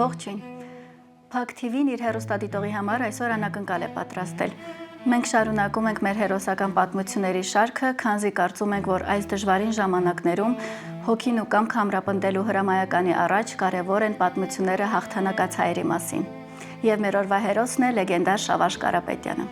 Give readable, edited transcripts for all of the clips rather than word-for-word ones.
Ողջույն։ Փակ TV-ն իր հեռուստադիտողի համար այսօր անակնկալ է պատրաստել։ Մենք շարունակում ենք մեր հերոսական պատմությունների շարքը, քանզի կարծում ենք, որ այս դժվարին ժամանակներում հոգին ու կամքը ամրապնդելու հրամայականի առաջ կարևոր են պատմությունները հաղթանակած հայերի մասին։ Եվ մեր օրվա հերոսն է լեգենդար Շավարժ Կարապետյանը։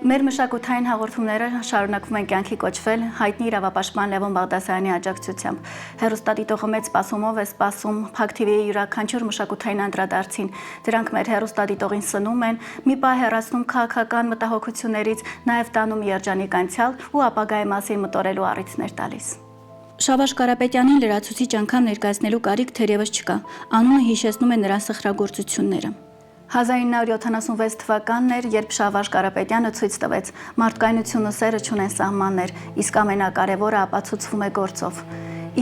Մեր մշակութային հաղորդումները շարունակվում են կյանքի կոչվել հայտնի իրավապաշտպան Լևոն Բաղդասարյանի աջակցությամբ։ Հեռուստադիտողը մեծ սպասումով է սպասում Փակ TV-ի յուրաքանչյուր մշակութային անդրադարձին։ Դրանք մեր հեռուստադիտողին սնում են, մի պահ հեռացնում քաղաքական մտահոգություններից, նաև տանում երջանիկ անցյալ ու ապագայի մասին մտորելու առիթներ տալիս։ Շավարժ Կարապետյանին լրացուցիչ անգամ ներկայացնելու կարիք թերևս չկա։ Անունը հիշեցնում է նրա սխրագործությունները։ 1976 թվականն էր, երբ Շավարժ Կարապետյանը ցույց տվեց մարդկայնությունը սերը չունեն սահմաններ, իսկ ամենակարևորը ապացուցվում է գործով։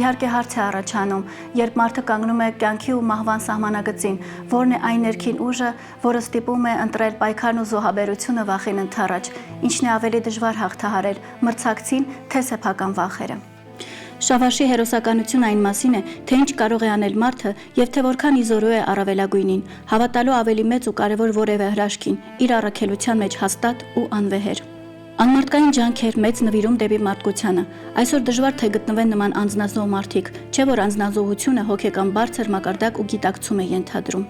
Իհարկե հարց է առաջանում, երբ մարդը կանգնում է կյանքի ու մահվան սահմանագծին, որն է այն ներքին ուժը, որը ստիպում է ընտրել պայքարն ու զոհաբերությունը վախին ընդառաջ, ինչն է ավելի դժվար հաղթահարել, մրցակցին, թե սեփական վախերը։ Շավարժի հերոսականությունը այն մասին է, թե ինչ կարող է անել մարդը եւ թե որքան իզորու է առավելագույնին, հավատալու ավելի մեծ ու կարևոր որևէ հրաշքին, իր առաքելության մեջ հաստատ ու անվեհեր։ Անմարդկային ջանքեր, մեծ նվիրում դեպի մարդկությանը։ Այսօր դժվար թե գտնվեն նման անձնազոհ մարդիկ, չէ՞ որ անձնազոհությունը հոգեկան բարձր մակարդակ ու գիտակցում է ենթադրում։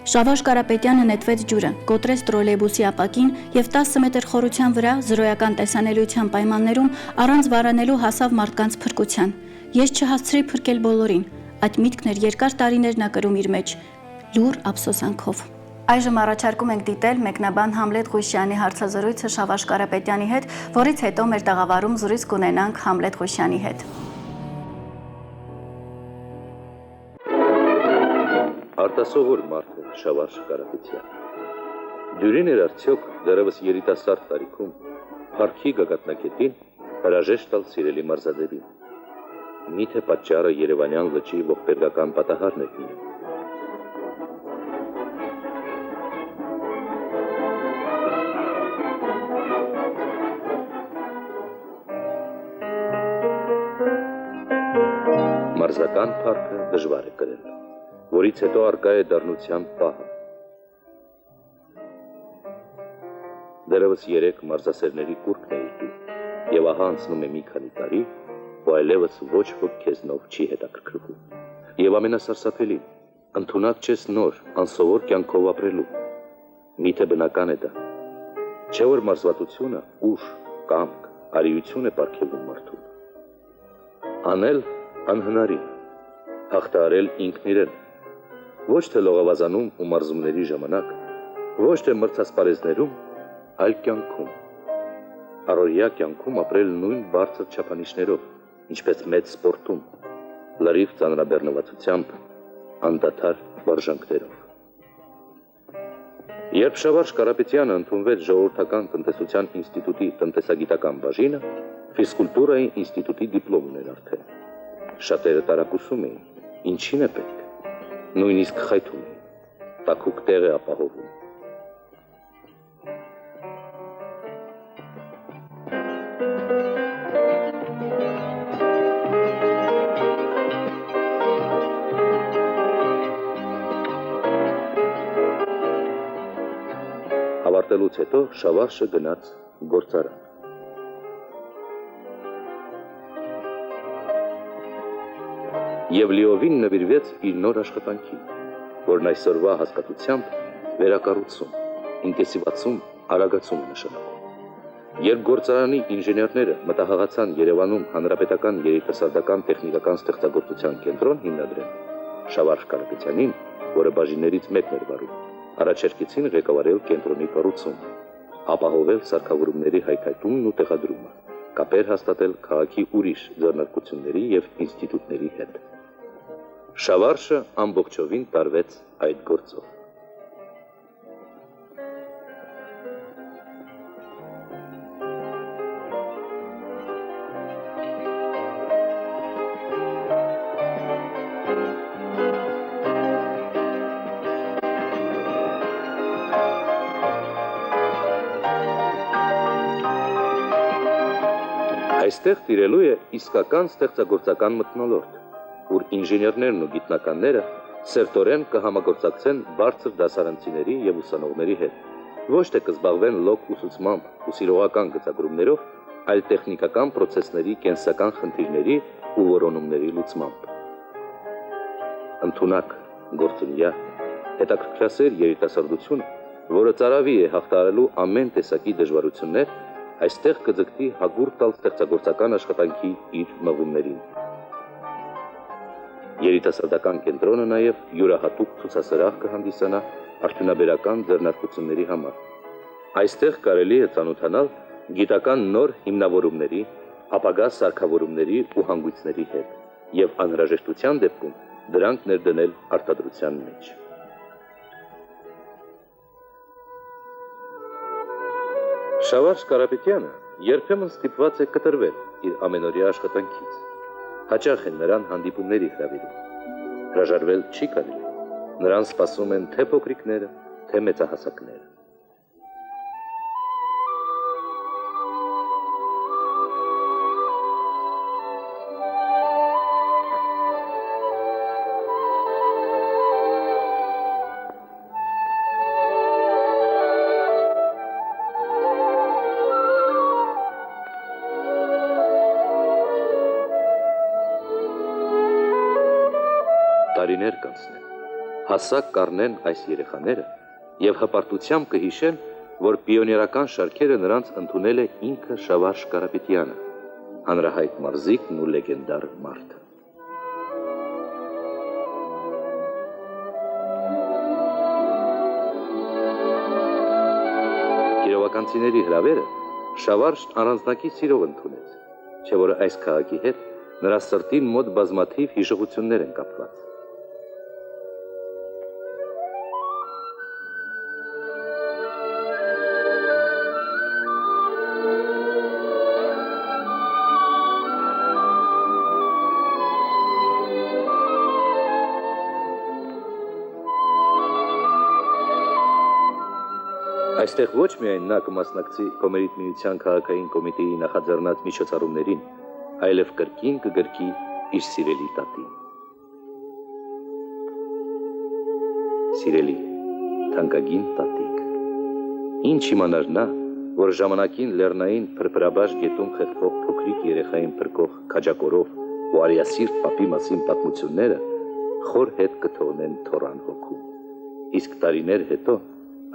Շավարժ Կարապետյանը նետվեց ջուրը, կոտրեց տրոլեյբուսի ապակին եւ 10 մետր խորության վրա զրոյական տեսանելիության պայմաններում առանց վարանելու հասավ մարդկանց փրկության։ Ես չհասցրի փրկել բոլորին։ Այդ միտքն էր երկար տարիներ նա կրում իր մեջ, լուր ափսոսանքով։ Այժմ առաջարկում ենք դիտել մեկնաբան Համլետ Ղուշյանի հարցազրույցը Շավարժ Կարապետյանի հետ, որից հետո մեր տաղավարում զրույց կունենանք Համլետ Ղուշյանի հետ։ Արտասովոր մարդ է Շավարժ Կարապետյան։ Դյուրին էր արդյոք դեռևս երիտասարդ տարիքում փառքի գագաթնակետին հրաժեշտ տալ սիրելի մարզադեպին։ Միթե պատճառը Երևանյան լճի ողբերգական պատահարն է լինում։ Մարզական փառքը դժվար է կրել, որից հետո արկա է դառնության պահը։ Դեռևս 3 մարզասերների կուրքն է եկել, եւ ահա անցնում է մի քանի տարի, ու այլևս ոչ ոք քեզնով չի հետաքրքրվում։ Եվ ամենասարսափելին, ընդունակ չես նոր, անսովոր կյանքով ապրելու։ Միթե բնական է դա։ Չէ՞ որ մարզվածությունը ուժ, կամք, արիություն է պարգևում մարդուն։ Անել անհնարին, հաղթահարել ինքն իրեն, ոչ թե լողավազանում ու մարզումների ժամանակ, ոչ թե մրցասպարեզներում, այլ կյանքում, առօրյա կյանքում ապրել նույն բարձր չափանիշներով, ինչպես մեծ սպորտում, լրիվ ծանրաբեռնվածությամբ, անդադար վարժանքներով։ Երբ Շավարժ Կարապետյանը ընդունվեց Ժողովրդական տնտեսության ինստիտուտի տնտեսագիտական բաժինը, ֆիզկուլտուրայի ինստիտուտի դիպլոմ ուներ արդեն։ Շատերը տարակուսում էին, ինչին է պետք, նույնիսկ խայթում էին, տաքուկ տեղ է ապահովում։ Ավարտելուց հետո Շավարժը գնաց գործարան։ Եվ լիովին նվիրվեց իր նոր աշխատանքին, որն այսօրվա հասկացությամբ վերակառուցում, ինտենսիվացում, արագացում նշանակում։ Երբ գործարանի ինժեներները մտահղացան Երևանում հանրապետական երիտասարդական տեխնիկական ստեղծագործության կենտրոն հիմնադրել, Շավարժ Կարապետյանին, որը բաժիններից մեկն էր վարում, առաջարկեցին ղեկավարել կենտրոնի կառուցումը, ապահովել սարքավորումների հայթայթումն ու տեղադրումը, կապեր հաստատել քաղաքի ուրիշ ձեռնարկությունների եւ ինստիտուտների հետ։ Շավարժը ամբողջովին տարվեց այդ գործով։ Այստեղ տիրելու է իսկական ստեղծագործական մթնոլորտ, որ ինժեներներն ու գիտնականները Սերտորեն կհամագործակցեն բարձր դասարանցիների եւ ուսանողների հետ, ոչ թե կզբաղվեն լոկ ուսուցմամբ ու սիրողական գծագրումներով, այլ տեխնիկական պրոցեսների կենսական խնդիրների ու որոնումների լուծմամբ։ Ընդունակ, գործունյա, հետաքրքրասեր երիտասարդությունը, որը ծարավի է հաղթահարելու ամեն տեսակի դժվարություններ, այստեղ կձգտի հագուրդ տալ ստեղծագործական աշխատանքի իր մղումներին։ Երիտասարդական կենտրոնը նաև յուրահատուկ ցուցասրահ կհանդիսանա արդյունաբերական ձեռնարկությունների համար։ Այստեղ կարելի է ծանոթանալ գիտական նոր հիմնավորումների, ապագա սարքավորումների ու հանգույցների հետ եւ անհրաժեշտության դեպքում դրանք ներդնել արտադրության մեջ։ Շավարժ Կարապետյանը երբեմն ստիպված է կտրվել իր ամենօրյա աշխատանքից։ Հաճախ են նրան հանդիպումների հրավիրում։ Հրաժարվել չի կարելի։ Նրան սպասում են թե փոքրիկները, թե մեծահասակները։ Տարիներ կանցնեն, հասակ կառնեն այս երեխաները եւ հպարտությամբ կհիշեն, որ պիոներական շարքերը նրանց ընդունել է ինքը Շավարժ Կարապետյանը, հանրահայտ մարզիկն ու լեգենդար մարդը։ Կիրովականցիների հրավերը Շավարժն առանձնակի սիրով ընդունեց, չէ՞ որ այս քաղաքի հետ նրա սրտին մոտ բազմաթիվ հիշողություններ են կապված։ Այստեղ ոչ միայն նա կմասնակցի Կոմերիտ միության քաղաքային կոմիտեի նախաձեռնած միջոցառումներին, այլև կրկին կգրկի իր սիրելի տատին։ Սիրելի, թանկագին տատիկ, ինչ իմանար նա, որ ժամանակին Լեռնային փրփրաբաշ գետում խեղդվող փոքրիկ երեխային փրկող քաջակորով ու արիասիրտ պապի մասին պատմությունները խոր հետ կթողնեն թորան հոգում։ Իսկ տարիներ հետո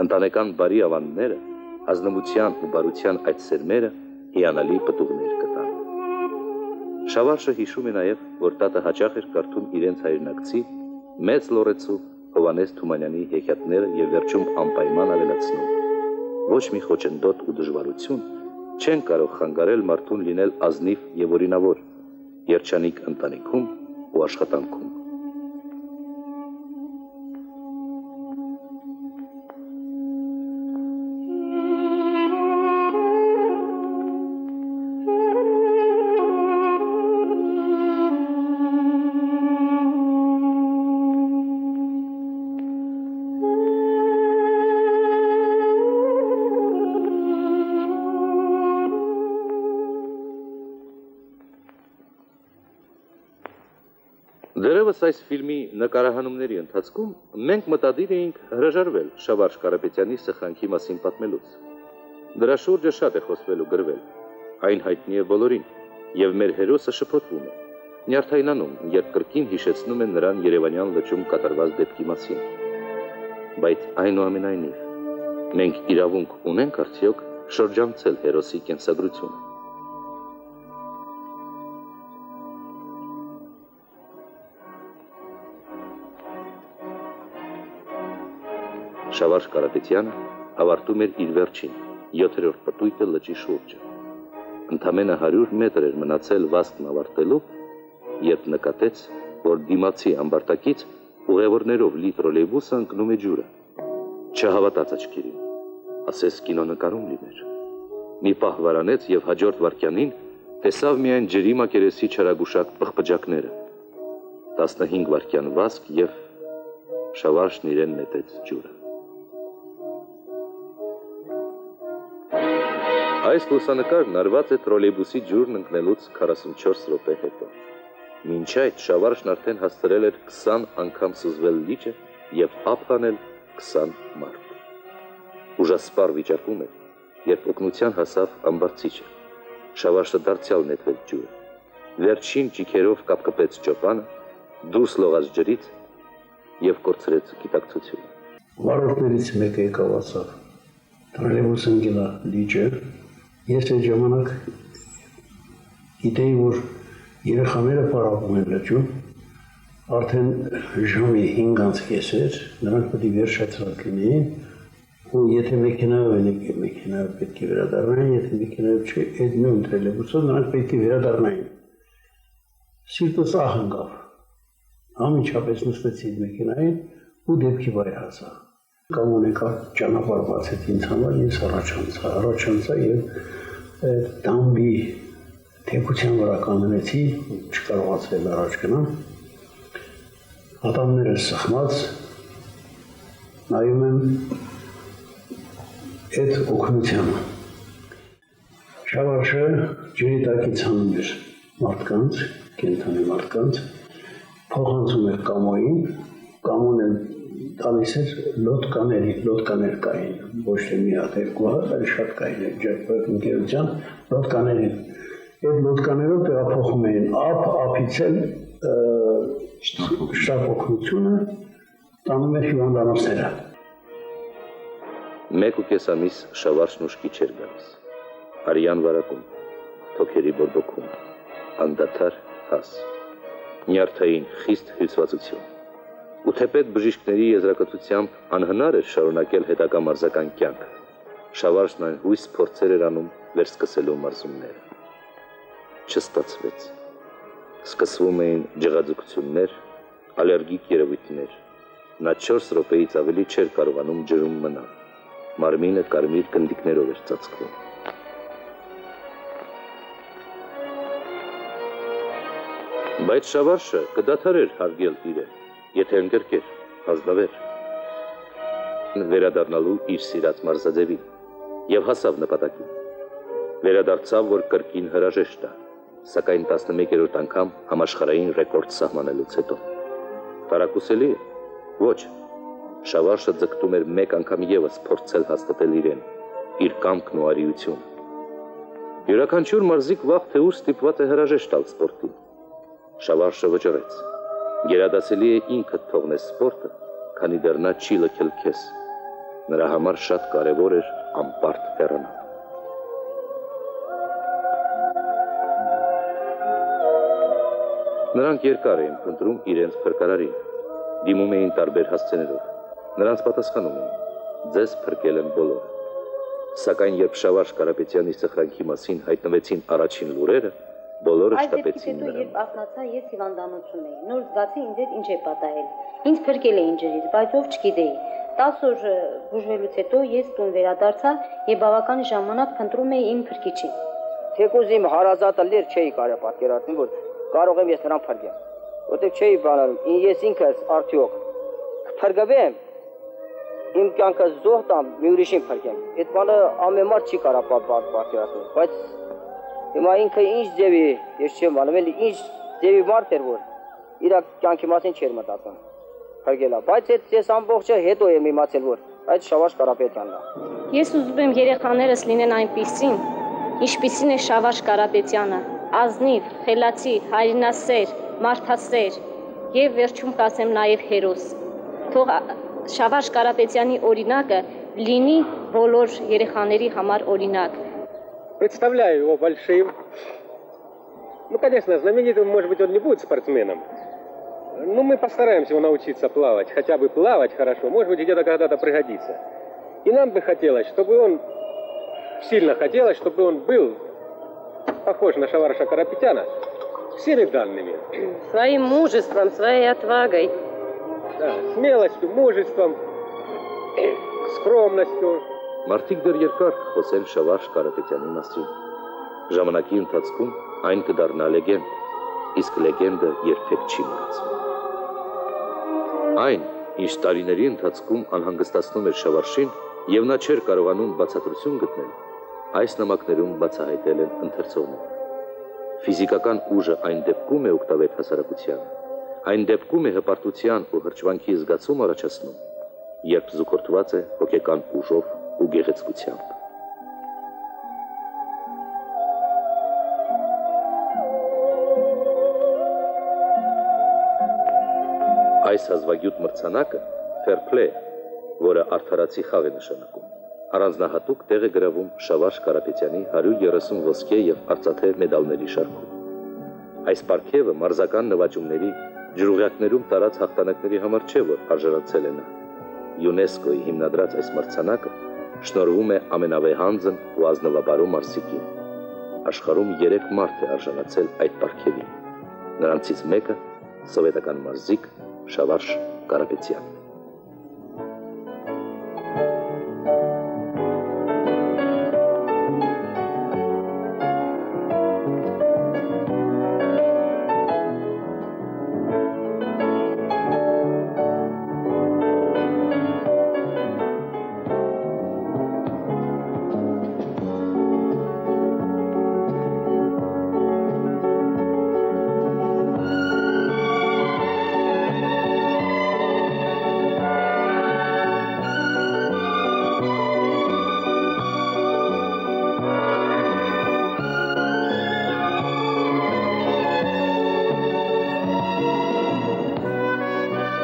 ընտանեկան բարի ավանդները, ազնվության ու բարության այդ սերմերը հիանալի պտուղներ կտան։ Շավարժը հիշում է նաև, որ տատը հաճախ էր կարդում իրենց հայրենակցի մեծ լոռեցու Հովհաննես Թումանյանի հեքիաթները եւ վերջում անպայման ավելացնում. ոչ մի խոչընդոտ ու դժվարություն չեն կարող խանգարել մարդուն լինել ազնիվ եւ օրինավոր, երջանիկ ընտանիքում ու աշխատանքում։ Դերևս այս ֆիլմի նկարահանումների ընթացքում մենք մտադիր էինք հրաժարվել Շավարժ Կարապետյանի սխրանքի մասին պատմելուց։ Դրա շուրջը շատ է խոսվել ու գրվել, այն հայտնի է բոլորին, եւ մեր հերոսը շփոթվում է, նյարդայնանում, երբ կրկին հիշեցնում են նրան Երևանյան լճում կատարված դեպքի մասին։ Բայց այնուամենայնիվ, մենք իրավունք ունենք արդյոք շրջանցել հերոսի կենսագրությունը։ Շավարժ Կարապետյանը ավարտում էր իր վերջին 7-րդ պտույտը լճի շուրջը։ Ընդամենը 100 մետր էր մնացել վազքն ավարտելու, երբ նկատեց, որ դիմացի ամբարտակից ուղևորներով լի տրոլեյբուսը ընկնում է ջուրը։ Չհավատաց աչքերին, ասես կինոնկարում լիներ։ Մի պահ վարանեց եւ հաջորդ վայրկյանին տեսավ միայն ջրի մակերեսի չարագուշակ պղպջակները։ 15 վայրկյան վազք եւ Շավարժն իրեն նետեց ջուրը։ Այս լուսանկարն արված է տրոլեյբուսի ջուրն ընկնելուց 44 րոպե հետո։ Մինչ այդ Շավարշն արդեն հասցրել էր 20 անգամ սուզվել լիճը և ափ հանել 20 մարդ։ Ուժասպառ վիճակում էր, երբ օգնության հասավ ամբարձիչը։ Շավարշը դարձյալ նետվեց ջուրը։ Վերջին ճիքերով կապկպեց ճոպանը, դուրս լողաց ջրից և կորցրեց գիտակցությունը։ Վարորդներից մեկը եկավ ասավ. «Տրոլեյբուս ընկել է լիճը»։ Ես այդ ժամանակ գիտեի, որ երեխաները պարապում են լճում, արդեն ժամի 5:30 էր, նրանք պետք է վերջացած լինեին, ու եթե մեքենայով են եկել, մեքենայով պետք է վերադառնային, եթե մեքենայով չէ, այդ նույն տրոլեյբուսով նրանք պետք է վերադառնային։ Սիրտս ահ ընկավ, անմիջապես նստեցի մեքենային ու դեպքի վայր հասա։ Կամոն եկավ ճանապարհ բացեց ինձ համար, ես առաջանցա և դամբի թեքության վրա կանգնեցի, չկարողացրել առաջ գնալ, ատամները սխմած, նայում եմ այդ օգնությանը։ Շավարշը ջրի տակից հանում էր մարդկանց, կենդանի մարդկանց, փոխանցում էր կամոյին, կամոն էլ տալիս էր լոդկաներ կային, ոչ թե մի հատ երկու հատ, այլ շատ կային էր ջրպետ ընկերության լոդկաներին։ Այդ լոդկաներով տեղափոխում էին ափից էլ շտապ օգնությունը տանում էր հիվանդանոցները։ 1.5 ամիս Շավարշն ուշքի չէր գալիս։ Արյան վարակում, թոքերի բորբոքում, անդադար հաս, նյարդային խիստ հյուսվածություն։ Ու թեպետ բժիշկների եզրակացությամբ անհնար էր շարունակել հետագա մարզական կյանքը, Շավարշն այն հույս փորձեր էր անում վերսկսելու մարզումները։ Չստացվեց։ Սկսվում էին ջղաձգություններ, ալերգիկ երևույթներ։ Նա 4 րոպեից ավելի չէր կարողանում ջրում մնալ։ Մարմինը կարմիր գնդիկներով էր ծածկվում։ Բայց Շավարշը կդադարեր հարգել իրեն, եթե ընկերկեր, ազնվեր, վերադառնալու իր սիրած մարզաձևին, և հասավ նպատակին։ Վերադարձավ, որ կրկին հրաժեշտ տա, սակայն 11-րդ անգամ համաշխարհային ռեկորդ սահմանելուց հետո։ Տարակուսելի է։ Ոչ, Շավարշը ձգտում էր մեկ անգամ ևս փորձել հաստատել իրեն, իր կամքն ու արիությունը։ Յուրաքանչյուր մարզիկ վաղ թե ուշ ստիպված է հրաժեշտ տալ սպորտին։ Շավարշը վճռեց։ Գերադասելի է ինքդ թողնես սպորտը, քանի դեռ նա չի լքել քեզ։ Նրա համար շատ կարևոր էր անպարտ հեռանալ։ Նրանք երկար էին փնտրում իրենց փրկարարին, դիմում էին տարբեր հասցեներով։ Նրանց պատասխանում էին. ձեզ փրկել են բոլորը։ Սակայն երբ Շավարշ Կարապետյանի սխրանքի մասին հայտնվեցին առաջին լուրերը, բոլորը շտապեցին նրան։ Երբ արթնացա, ես հիվանդանոցում էի։ Նոր զգացի ինձ հետ ինչ է պատահել։ Ինձ փրկել էին ջրից, բայց ով չգիտեի։ 10 օր բուժվելուց հետո ես տուն վերադարձա եւ բավական ժամանակ փնտրում էի իմ փրկիչին։ Թեկուզ իմ հարազատը լեր չէի կարող պատկերացնել, որ կարող եմ ես նրան փրկել։ Որտեղ չէի բանալու, ես ինքս արդյոք կփրկվեմ, իմ կյանքը զոհ տամ, մի ուրիշին փրկեմ։ Այդ բանը ամեն մարդ չի կարող պատկերացնել, բայց հիմա ինքը ինչ ձևի, ես չեմ անում, էլի ինչ ձևի մարդ էր, որ իր կյանքի մասին չէր մտածում, փրկելա, բայց այդ ես ամբողջը հետո եմ իմացել, որ այդ Շավարշ Կարապետյանն է։ Ես ուզում եմ երեխաներս լինեն այնպիսին, ինչպիսին է Շավարշ Կարապետյանը, ազնիվ, խելացի, հայրենասեր, մարդասեր եւ վերջում կասեմ նաեւ հերոս։ Թող Շավարշ Կարապետյանի օրինակը լինի բոլոր երեխաների համար օրինակ։ Представляю его большим. Ну, конечно, знаменитым, может быть, он не будет спортсменом. Но мы постараемся его научиться плавать. Хотя бы плавать хорошо. Может быть, где-то когда-то пригодится. И нам бы хотелось, чтобы он, сильно хотелось, чтобы он был похож на Шаварша Карапетяна всеми данными. Своим мужеством, своей отвагой. Да, смелостью, мужеством, скромностью. Մարդիկ դեռ երկար կխոսեն Շավարշ Կարապետյանի մասին։ Ժամանակի ընթացքում այն կդառնա լեգենդ, իսկ լեգենդը երբեք չի մոռացվի։ Այն, ինչ տարիների ընթացքում անհանգստացնում էր Շավարշին եւ նա չէր կարողանում բացատրություն գտնել, այս նամակներում բացահայտել են ընթերցողները։ Ֆիզիկական ուժը այն դեպքում է օգտավեր հասարակությանը, այն դեպքում է հպարտության ու հրճվանքի զգացում առաջացնում, երբ զուգորդված է հոգեկան ուժով ու գեղեցկությամբ։ Այս հազվագյուտ մրցանակը fair play է, որը արդարացի խաղ է նշանակում։ Առանձնահատուկ տեղ է գրավում Շավարժ Կարապետյանի 130 ոսկե եւ արծաթե մեդալների շարքում։ Այս պարգևը մարզական նվաճումների, ջրուղյակներում տարած հաղթանակների համար չէ, որ արժանացել է նա։ ՅՈՒՆԵՍԿՕ-ի հիմնադրած այս մրցանակը շնորհվում է ամենավեհանձն ու ազնվաբարո մարզիկին։ Աշխարհում 3 մարդ է արժանացել այդ պարգևին։ Նրանցից մեկը սովետական մարզիկ Շավարժ Կարապետյան։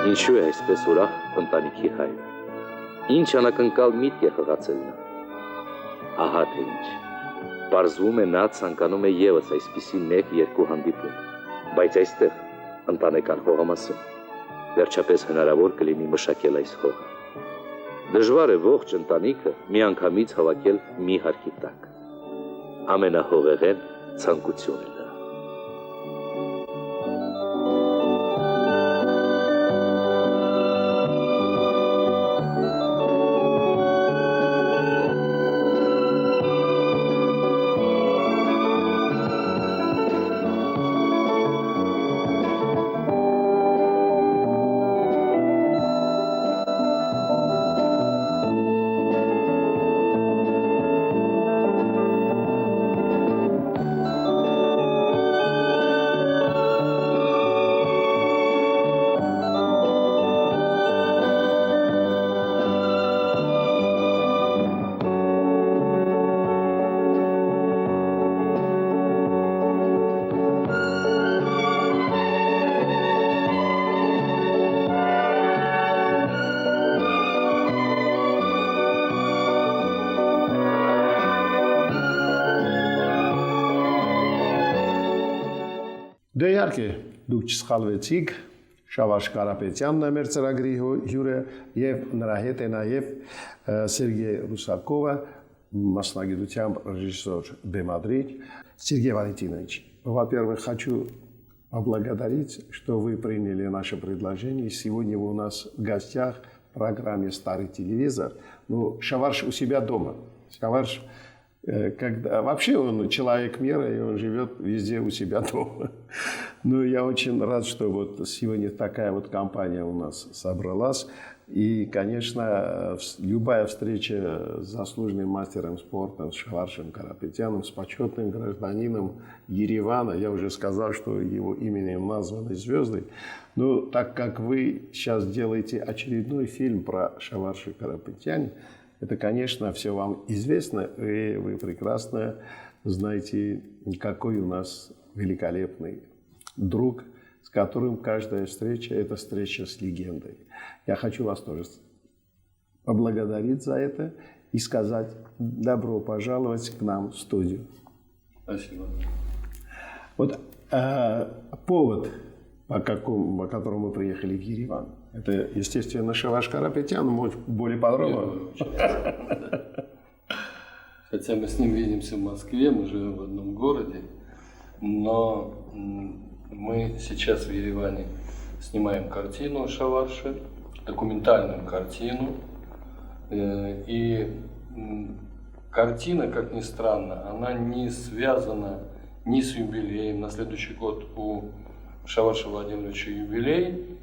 Ինչու է այսպես ուրախ ընտանիքի հայրը։ Ինչ անակնկալ միտք է խղացել նա։ Ահա թե ինչ։ Պարզվում է նա ցանկանում է եւս այսպիսի 1-2 հանդիպում, բայց այստեղ ընտանեկան հողամասում վերջապես հնարավոր կլինի մշակել այս հողը։ Դժվար է ողջ ընտանիքը միանգամից հավաքել մի հարկի տակ։ Ամենահողեղեն ցանկություն է։ Դե իհարկե, դուք չսխալվեցիք, Շավարժ Կարապետյանն է մեր ծրագրի հյուրը եւ նրա հետ է նաեւ Սերգեյ Ռուսակովը, մասնագիտությամբ режиссер, бемадрич. Сергей Валентинович, во-первых, хочу поблагодарить, что вы приняли наше предложение. Сегодня вы у нас в гостях в программе «Старый телевизор». Ну, Шаварж у себя дома. Шаварж, когда... Вообще он человек мира, и он живет везде у себя дома. Ну, я очень рад, что вот сегодня такая вот компания у нас собралась. И, конечно, любая встреча с заслуженным мастером спорта, с Шаваржем Карапетяном, с почетным гражданином Еревана, я уже сказал, что его именем названы звезды, но так как вы сейчас делаете очередной фильм про Шаваржа Карапетяна, это, конечно, все вам известно, и вы прекрасно знаете, какой у нас великолепный друг, с которым каждая встреча – это встреча с легендой. Я хочу вас тоже поблагодарить за это и сказать добро пожаловать к нам в студию. Спасибо. Вот повод, по которому мы приехали в Ереван, это, естественно, Шаварж Карапетян, может, более подробно. Хотя мы с ним видимся в Москве, мы живем в одном городе, но мы сейчас в Ереване снимаем картину Шаваржа, документальную картину. И картина, как ни странно, она не связана ни с юбилеем. На следующий год у Шаваржа Владимировича юбилей.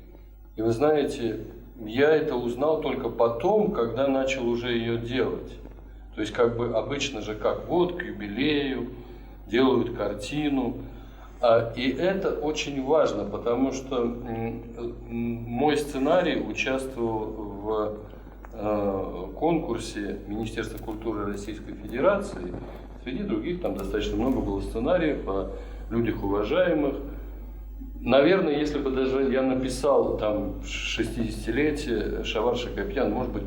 И вы знаете, я это узнал только потом, когда начал уже ее делать. То есть как бы обычно же как вот к юбилею делают картину. И это очень важно, потому что мой сценарий участвовал в конкурсе Министерства культуры Российской Федерации. Среди других там достаточно много было сценариев о людях уважаемых. Наверное, если бы даже я написал там 60-летие Шаварша Капитян, может быть,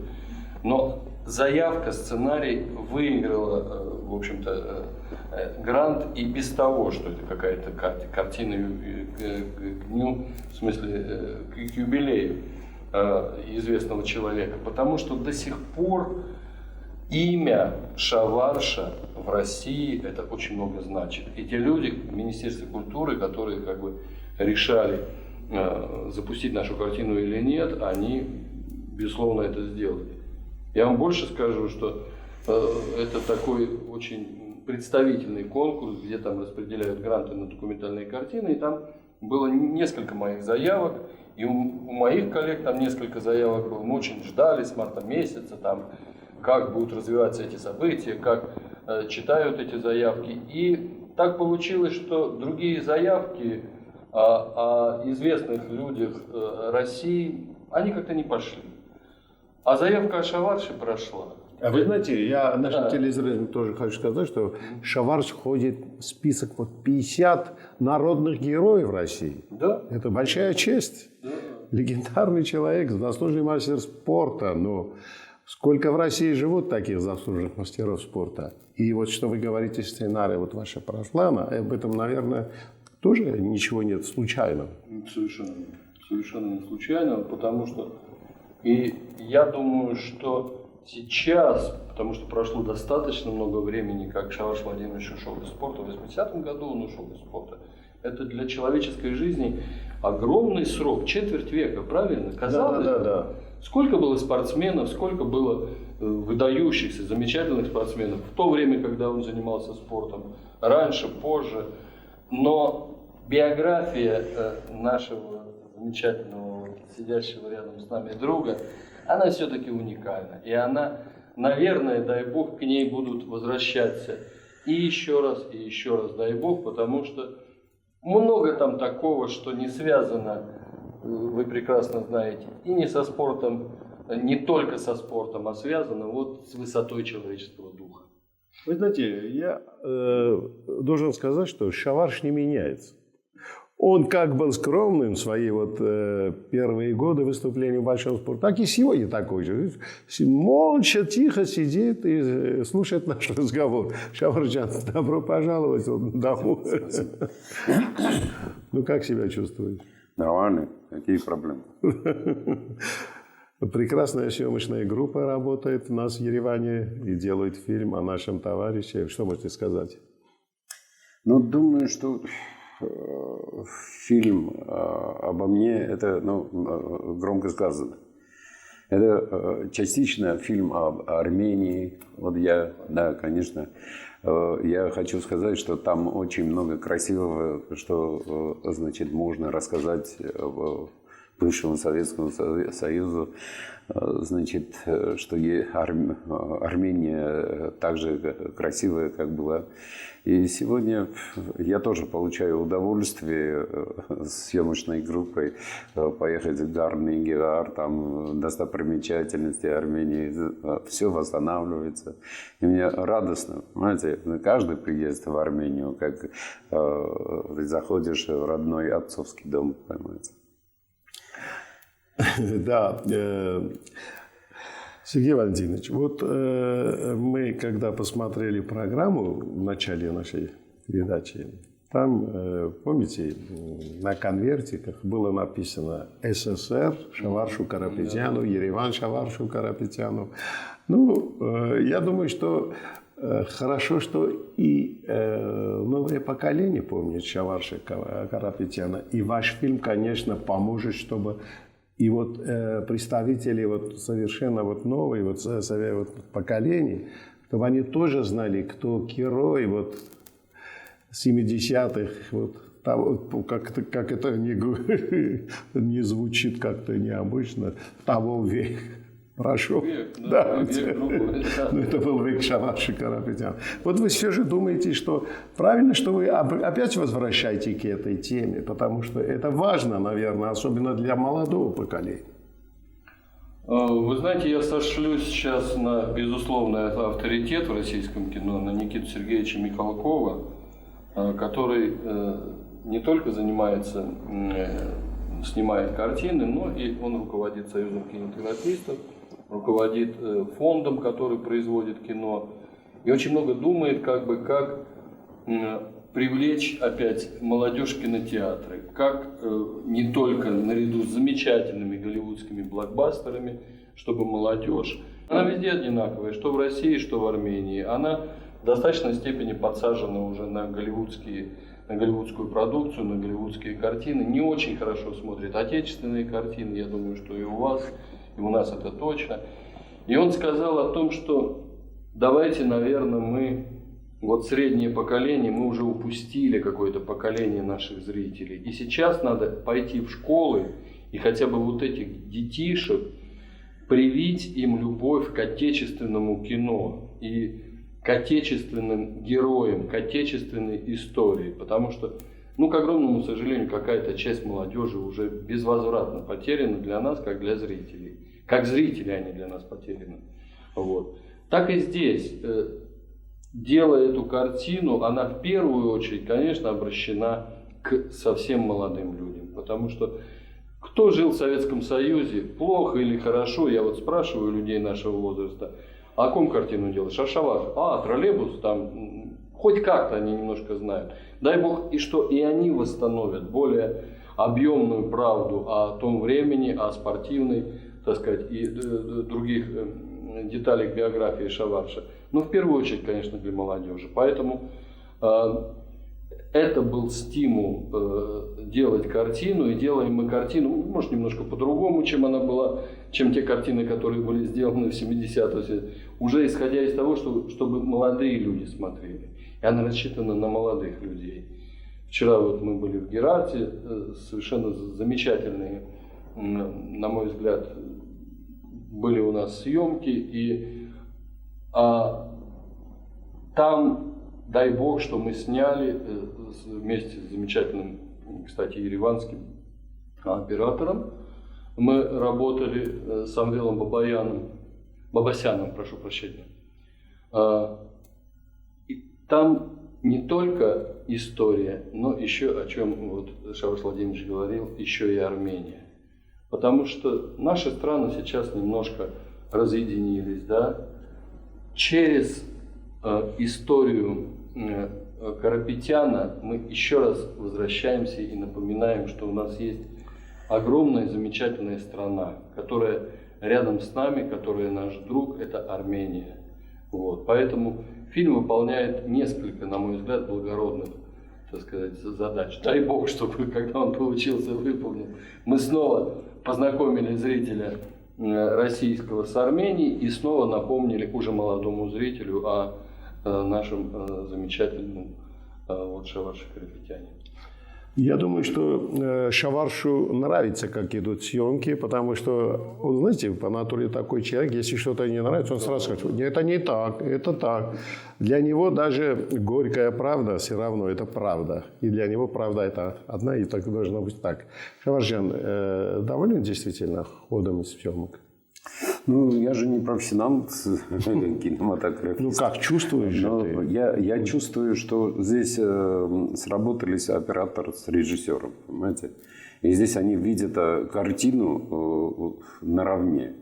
но заявка, сценарий выиграла, в общем-то, грант и без того, что это какая-то картина к дню, в смысле, к юбилею известного человека, потому что до сих пор имя Шаварша в России это очень много значит. И те люди в Министерстве культуры, которые как бы решали, запустить нашу картину или нет, они, безусловно, это сделали. Я вам больше скажу, что это такой очень представительный конкурс, где там распределяют гранты на документальные картины, и там было несколько моих заявок, и у моих коллег там несколько заявок было. Мы очень ждали с марта месяца, там, как будут развиваться эти события, как читают эти заявки. И так получилось, что другие заявки о известных людях России, они как-то не пошли. А заявка о Шаварше прошла. А вы знаете, я нашим телезрителям тоже хочу сказать, что Шаварш входит в список 50 народных героев России. Да. Это большая честь. Да. Легендарный человек, заслуженный мастер спорта. Но сколько в России живут таких заслуженных мастеров спорта? И вот что вы говорите, сценарий вот ваша программа, об этом, наверное, тоже ничего нет случайного. Совершенно не случайного, потому что и я думаю, что сейчас, потому что прошло достаточно много времени, как Шаварш Владимирович ушел из спорта, в 80-м году он ушел из спорта. Это для человеческой жизни огромный срок, четверть века, правильно? Казалось, да. Сколько было спортсменов, сколько было выдающихся, замечательных спортсменов в то время, когда он занимался спортом, раньше, позже. Но биография нашего замечательного, сидящего рядом с нами друга, она все-таки уникальна. И она, наверное, дай бог, к ней будут возвращаться и еще раз, дай бог, потому что много там такого, что не связано, вы прекрасно знаете, и не со спортом, не только со спортом, а связано вот с высотой человеческого духа. Вы знаете, я должен сказать, что Шаварш не меняется. Он как был скромным в свои вот первые годы выступления в большом спорте, так и сегодня такой же. Молча, тихо сидит и слушает наш разговор. Шаварджан, добро пожаловать домой. Ну, как себя чувствуешь? Нормально. Какие проблемы? Прекрасная съемочная группа работает у нас в Ереване и делает фильм о нашем товарище. Что можете сказать? Ну, думаю, что фильм обо мне, это громко сказано. Это частично фильм об Армении. Вот я, да, конечно, я хочу сказать, что там очень много красивого, что, значит, можно рассказать об бывшему Советскому Союзу, значит, что Армения так же красивая, как была. И сегодня я тоже получаю удовольствие с съемочной группой поехать в Гарный Гевар, там достопримечательности Армении, все восстанавливается. И мне радостно, понимаете, каждый приезд в Армению, как ты заходишь в родной отцовский дом, понимаете. Да, Сергей Валентинович, вот мы, когда посмотрели программу в начале нашей передачи, там, помните, на конвертиках было написано СССР Шаваршу Карапетяну, Ереван Шаваршу Карапетяну. Ну, я думаю, что хорошо, что и новое поколение помнит Шаварша Карапетяна. И ваш фильм, конечно, поможет, чтобы и вот представители вот совершенно вот новые вот поколений, чтобы они тоже знали, кто герой вот 70-х, вот, того, как это не звучит как-то необычно, того века. Прошу. Век, Да, век другой, да. Ну, это был век Шаварши Карапетян. Вот вы все же думаете, что правильно, что вы опять возвращаете к этой теме, потому что это важно, наверное, особенно для молодого поколения. Вы знаете, я сошлюсь сейчас на безусловный авторитет в российском кино, на Никиту Сергеевича Михалкова, который не только снимает картины, но и он руководит Союзом кинематографистов, руководит фондом, который производит кино, и очень много думает, как привлечь опять молодежь в кинотеатры, как не только наряду с замечательными голливудскими блокбастерами, чтобы молодежь, она везде одинаковая, что в России, что в Армении, она в достаточной степени подсажена уже на голливудскую продукцию, на голливудские картины, не очень хорошо смотрит отечественные картины, я думаю, что и у вас, и у нас это точно. И он сказал о том, что давайте, наверное, мы, вот среднее поколение, мы уже упустили какое-то поколение наших зрителей. И сейчас надо пойти в школы и хотя бы вот этих детишек привить им любовь к отечественному кино и к отечественным героям, к отечественной истории. Потому что, к огромному сожалению, какая-то часть молодежи уже безвозвратно потеряна для нас, как для зрителей. Как зрители они для нас потеряны. Вот. Так и здесь. Делая эту картину, она в первую очередь, конечно, обращена к совсем молодым людям. Потому что кто жил в Советском Союзе, плохо или хорошо, я вот спрашиваю людей нашего возраста, о ком картину делаешь? Шаваш. Троллейбус, там, хоть как-то они немножко знают. Дай Бог, и они восстановят более объемную правду о том времени, о спортивной, так сказать, и других деталях биографии Шаварша. Но в первую очередь, конечно, для молодежи. Поэтому это был стимул делать картину, и делаем мы картину, может, немножко по-другому, чем она была, чем те картины, которые были сделаны в 70-е, уже исходя из того, чтобы молодые люди смотрели. И она рассчитана на молодых людей. Вчера вот мы были в Герате, совершенно замечательные, на мой взгляд, были у нас съемки, и там, дай Бог, что мы сняли вместе с замечательным, кстати, ереванским оператором. Мы работали с Амвелом Бабасяном, прошу прощения. И там не только история, но еще, о чем вот Шаваш Владимирович говорил, еще и Армения. Потому что наши страны сейчас немножко разъединились, да? Через историю Карапетяна мы еще раз возвращаемся и напоминаем, что у нас есть огромная, замечательная страна, которая рядом с нами, которая наш друг, это Армения. Вот. Поэтому фильм выполняет несколько, на мой взгляд, благородных, так сказать, задач. Дай Бог, чтобы, когда он получился, выполнен, мы снова познакомили зрителя российского с Арменией и снова напомнили уже молодому зрителю о нашем замечательном Шаварше Карапетяне. Я думаю, что Шаваршу нравится, как идут съемки, потому что, он, знаете, по натуре такой человек, если что-то не нравится, он сразу скажет, это не так, это так. Для него даже горькая правда все равно это правда. И для него правда это одна, и так должно быть так. Шаваржан, доволен действительно ходом съемок? Я же не профессионал кинематографист. Как чувствуешь ты? Я чувствую, что здесь сработались оператор с режиссером, понимаете? И здесь они видят картину наравне.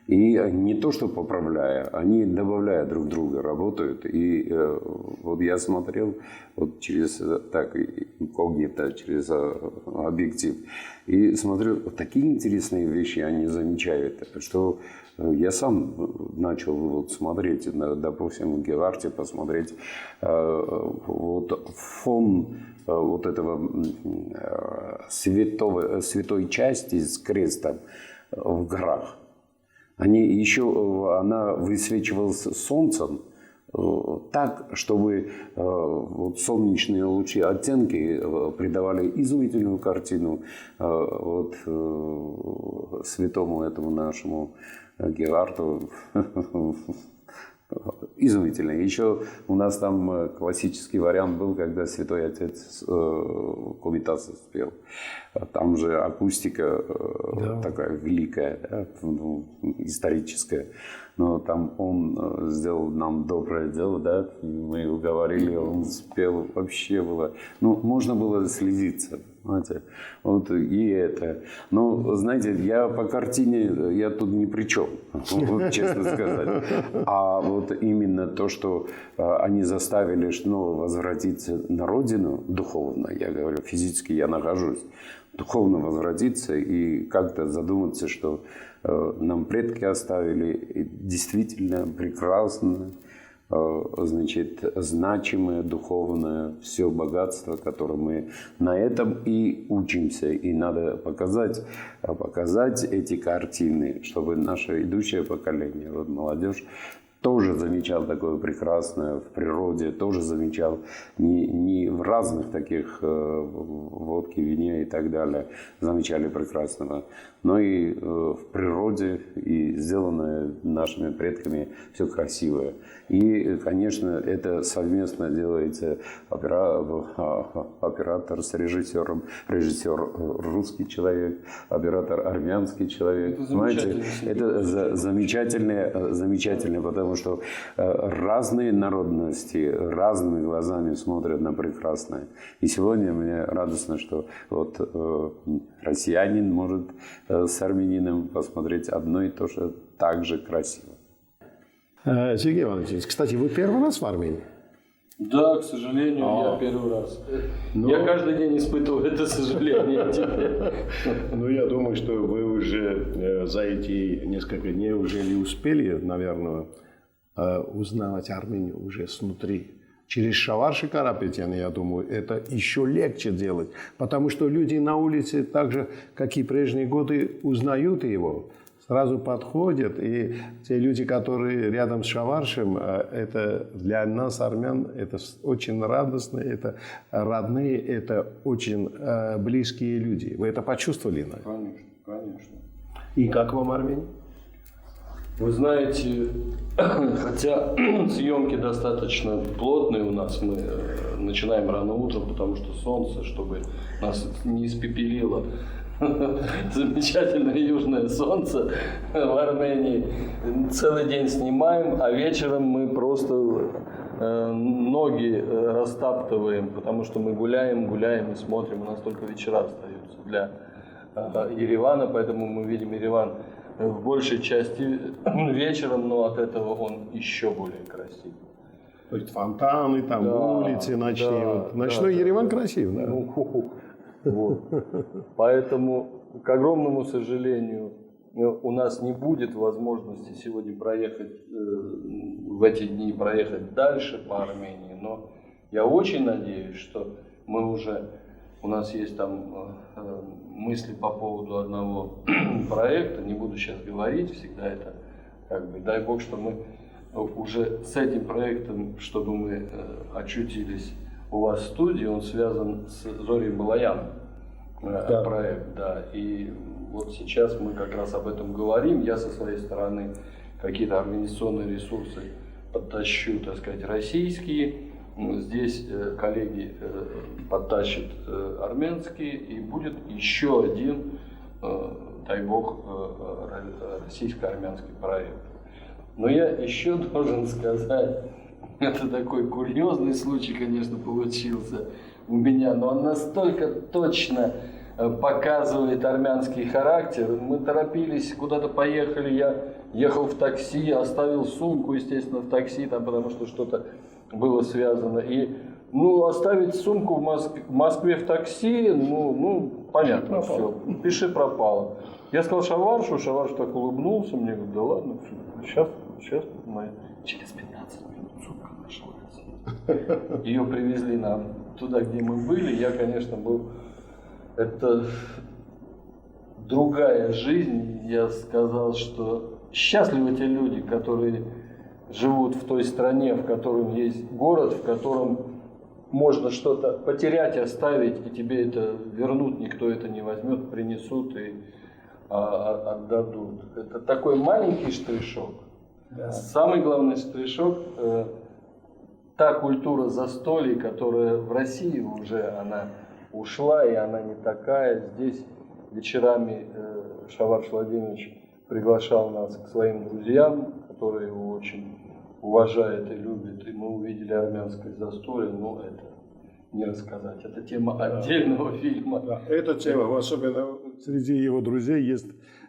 И не то, что поправляя, они добавляя друг друга, работают. И вот я смотрел вот через инкогнито, через объектив, и смотрю, вот такие интересные вещи они замечают, что я сам начал вот смотреть, допустим, в Геварте посмотреть вот фон вот этого святой части с крестом в горах. Она высвечивалась солнцем так, чтобы вот солнечные лучи, оттенки придавали изумительную картину вот святому этому нашему Геварту. Изумительно. Еще у нас там классический вариант был, когда Святой Отец Комитаса спел. Там же акустика такая великая, да, историческая. Но там он сделал нам доброе дело, да, мы уговорили, он спел, вообще было, ну, можно было слезиться, понимаете, вот и это. Но, знаете, я по картине, я тут ни при чем, честно сказать. А вот именно то, что они заставили снова возвратиться на родину духовно, я говорю, физически я нахожусь, духовно возвратиться и как-то задуматься, что нам предки оставили действительно прекрасное, значит, значимое, духовное, все богатство, которое мы на этом и учимся. И надо показать эти картины, чтобы наше идущее поколение, вот молодежь, тоже замечал такое прекрасное в природе, тоже замечал не в разных таких водке, вине и так далее, замечали прекрасного, но и в природе, и сделанное нашими предками все красивое. И, конечно, это совместно делается оператор с режиссером, режиссер русский человек, оператор армянский человек. Понимаете, это замечательно, потому что разные народности разными глазами смотрят на прекрасное. И сегодня мне радостно, что вот россиянин может с армянином посмотреть одно и то же так же красиво. Сергей Иванович, кстати, вы первый раз в Армении? Да, к сожалению, я первый раз. Я каждый день испытываю это сожаление теперь. Ну, я думаю, что вы уже за эти несколько дней уже не успели, наверное, узнавать Армению уже снутри. Через Шаварши Карапетяна, я думаю, это еще легче делать, потому что люди на улице, так же, как и прежние годы, узнают его, сразу подходят, и те люди, которые рядом с Шаваршем, это для нас, армян, это очень радостно, это родные, это очень близкие люди. Вы это почувствовали? Конечно, конечно. И как вам Армения? Вы знаете, хотя съемки достаточно плотные у нас, мы начинаем рано утром, потому что солнце, чтобы нас не испепелило, замечательное южное солнце в Армении. Целый день снимаем, а вечером мы просто ноги растаптываем, потому что мы гуляем и смотрим, у нас только вечера остаются для Еревана, поэтому мы видим Ереван в большей части вечером, но от этого он еще более красив. То есть фонтаны, там улицы ночные. Вот. Ночной Ереван красив, да? Вот. Поэтому, к огромному сожалению, у нас не будет возможности сегодня проехать, в эти дни проехать дальше по Армении, но я очень надеюсь, что мы уже, у нас есть там мысли по поводу одного проекта, не буду сейчас говорить, всегда это как бы, дай Бог, что мы уже с этим проектом, чтобы мы очутились у вас в студии, он связан с Зорей Балаяном, проект, да, и вот сейчас мы как раз об этом говорим, я со своей стороны какие-то организационные ресурсы подтащу, так сказать, российские, здесь коллеги подтащат армянские, и будет еще один, дай Бог, российско-армянский проект. Но я еще должен сказать, это такой курьезный случай, конечно, получился у меня, но он настолько точно показывает армянский характер. Мы торопились, куда-то поехали, я ехал в такси, оставил сумку, естественно, в такси, там, потому что что-то было связано. И, оставить сумку в Москве в такси, понятно, все, пиши пропало. Я сказал Шаваршу, Шаварш так улыбнулся, мне говорит, да ладно, сейчас, через 15 минут сумка нашлась. Ее привезли нам туда, где мы были. Я, конечно, был... Это другая жизнь. Я сказал, что счастливы те люди, которые живут в той стране, в котором есть город, в котором можно что-то потерять, оставить, и тебе это вернут, никто это не возьмет, принесут. И отдадут. Это такой маленький штришок. Да. Самый главный штришок та культура застолий, которая в России уже она ушла, и она не такая. Здесь вечерами Шаварш Владимирович приглашал нас к своим друзьям, которые его очень уважают и любят. И мы увидели армянское застолье, но это не рассказать. Это тема отдельного фильма. Да, эта тема, особенно среди его друзей, есть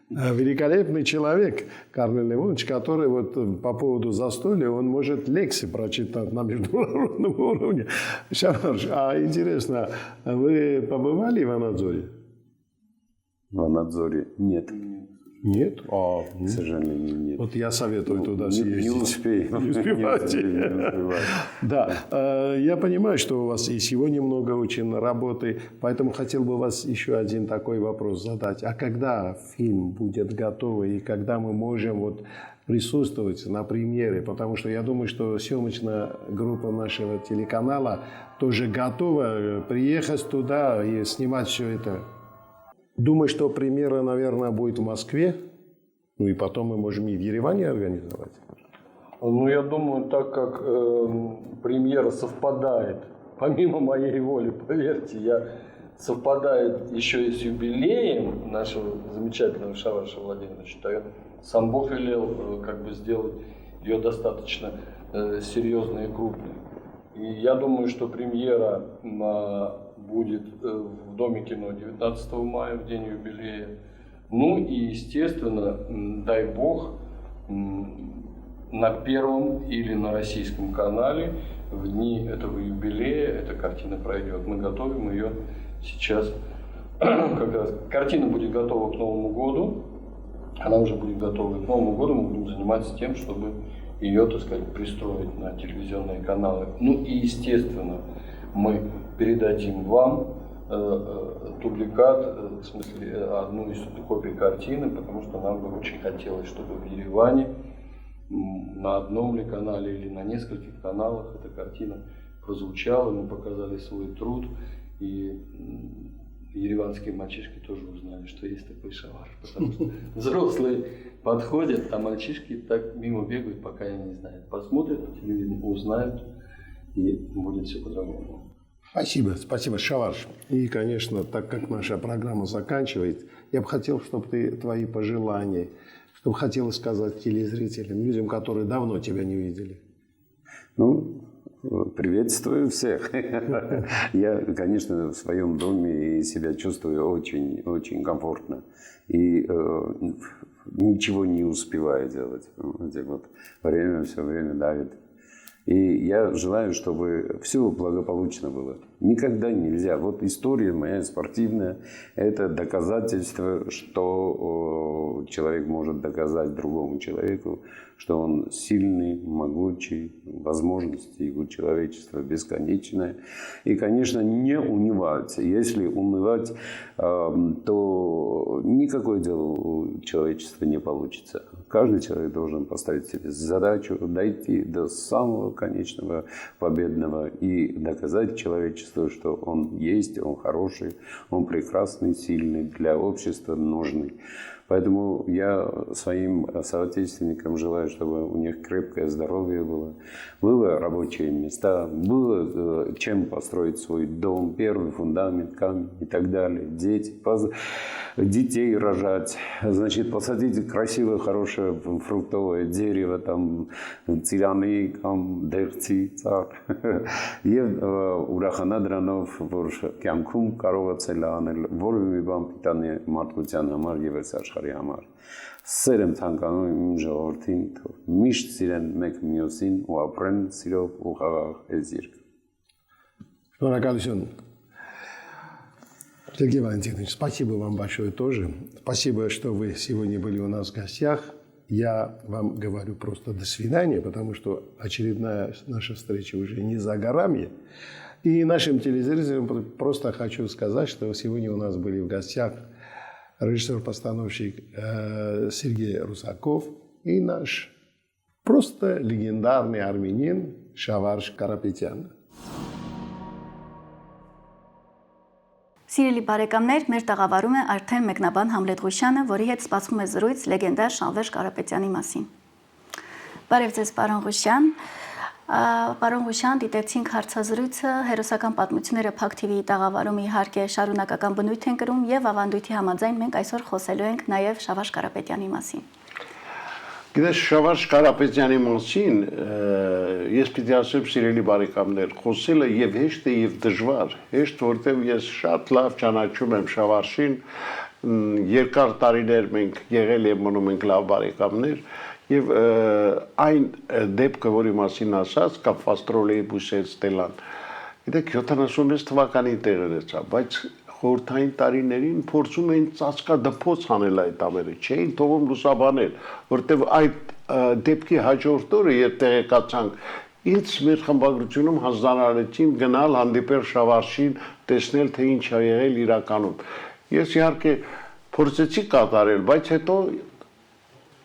великолепный человек, Корнелий Леонович, который вот по поводу застолья, он может лекции прочитать на международном уровне. Шаварш, а интересно, вы побывали в Анадзоре? В Анадзоре нет. Нет? К сожалению, нет. Вот я советую туда съездить. Не успею. Не успеваете. Да, я понимаю, что у вас и сегодня много очень работы, поэтому хотел бы вас еще один такой вопрос задать. А когда фильм будет готовый и когда мы можем вот присутствовать на премьере? Потому что я думаю, что съемочная группа нашего телеканала тоже готова приехать туда и снимать все это. Думаю, что премьера, наверное, будет в Москве. Ну и потом мы можем и в Ереване организовать. Ну, я думаю, так как премьера совпадает, помимо моей воли, поверьте, совпадает еще и с юбилеем нашего замечательного Шаварша Владимировича, то я сам Бог велел как бы сделать ее достаточно серьезной и крупной. И я думаю, что премьера будет в Доме кино 19 мая, в день юбилея. Ну и, естественно, дай бог, на Первом или на Российском канале в дни этого юбилея эта картина пройдет. Мы готовим ее сейчас. Как раз картина будет готова к Новому году. Она уже будет готова к Новому году. Мы будем заниматься тем, чтобы ее, так сказать, пристроить на телевизионные каналы. Ну и, естественно, мы передадим вам дубликат, в смысле одну из копий картины, потому что нам бы очень хотелось, чтобы в Ереване на одном ли канале или на нескольких каналах эта картина прозвучала, мы показали свой труд, и ереванские мальчишки тоже узнали, что есть такой Шаварш, потому что взрослые подходят, а мальчишки так мимо бегают, пока они не знают. Посмотрят по телевизору, узнают, и будет все по-другому. Спасибо, спасибо, Шаварш. И, конечно, так как наша программа заканчивается, я бы хотел, чтобы твои пожелания, что бы хотела сказать телезрителям, людям, которые давно тебя не видели. Ну, приветствую всех. Я, конечно, в своем доме и себя чувствую очень, очень комфортно. И ничего не успеваю делать. Вот время все время давит. И я желаю, чтобы все благополучно было. Никогда нельзя. Вот история моя спортивная – это доказательство, что человек может доказать другому человеку, что он сильный, могучий, возможности его человечества бесконечное. И, конечно, не унывать. Если унывать, то никакое дело у человечества не получится. Каждый человек должен поставить себе задачу дойти до самого конечного победного и доказать человечеству, что он есть, он хороший, он прекрасный, сильный, для общества нужный. Поэтому я своим соотечественникам желаю, чтобы у них крепкое здоровье было рабочие места, было чем построить свой дом, первый фундамент, камень и так далее, детей рожать, значит, посадить красивое, хорошее фруктовое дерево, там, цираны, там, дերци, цар. Եվ ուրախանա դրանով, որ կյանքում կարողացել անել որևէ մի բան պիտանի մարդկության համար եւ աշխարհի համար։ Սեր եմ ցանկանում իմ ժողովրդին, միշտ սիրեն մեկ մյուսին ու ապրեն սիրով ու խաղաղ այս երկրում։ Շնորհակալություն. Сергей Валентинович, спасибо вам большое тоже. Спасибо, что вы сегодня были у нас в гостях. Я вам говорю просто до свидания, потому что очередная наша встреча уже не за горами. И нашим телезрителям просто хочу сказать, что сегодня у нас были в гостях режиссер-постановщик Сергей Русаков и наш просто легендарный армянин Шаварш Карапетян. Սիրելի բարեկամներ, մեր տաղավարում է արդեն մեկնաբան Համլետ Ղուշյանը, որի հետ սպասվում է զրույց լեգենդար Շանվերժ Կարապետյանի մասին։ Բարև ձեզ, պարոն Ղուշյան։ Պարոն Ղուշյան, դիտեցինք հարցազրույցը, հերոսական պատմությունները Փակ TV-ի տաղավարում իհարկե շարունակական բնույթ են կրում եւ ավանդույթի համաձայն մենք այսօր խոսելու ենք նաեւ Շավարժ Կարապետյանի մասին։ Գիտես, Շավարժ Կարապետյանի մասին ես պիտի ասեմ, սիրելի բարեկամներ, խոսելը եւ հեշտ է եւ դժվար, հեշտ, որտեղ ես շատ լավ ճանաչում եմ Շավարժին, երկար տարիներ մենք եղել եւ մնում ենք լավ բարեկամներ եւ այն դեպքը, որի մասին ասած, կապված տրոլեյբուսի հետ Ստելան, գիտեք, 76 թվականին տեղի ունեցավ, բայց խորհրդային տարիներին փորձում էին ծածկադփոց անել այդ ամենը, չէին թողում լուսաբանել, որտեղ այդ դեպքի հաջորդ օրը երբ տեղեկացանք, ինձ մեր խմբագրությունում հանձնարարեցին գնալ հանդիպել Շավարժին, տեսնել թե ինչ է եղել իրականում։ Ես իհարկե փորձեցի կատարել, բայց հետո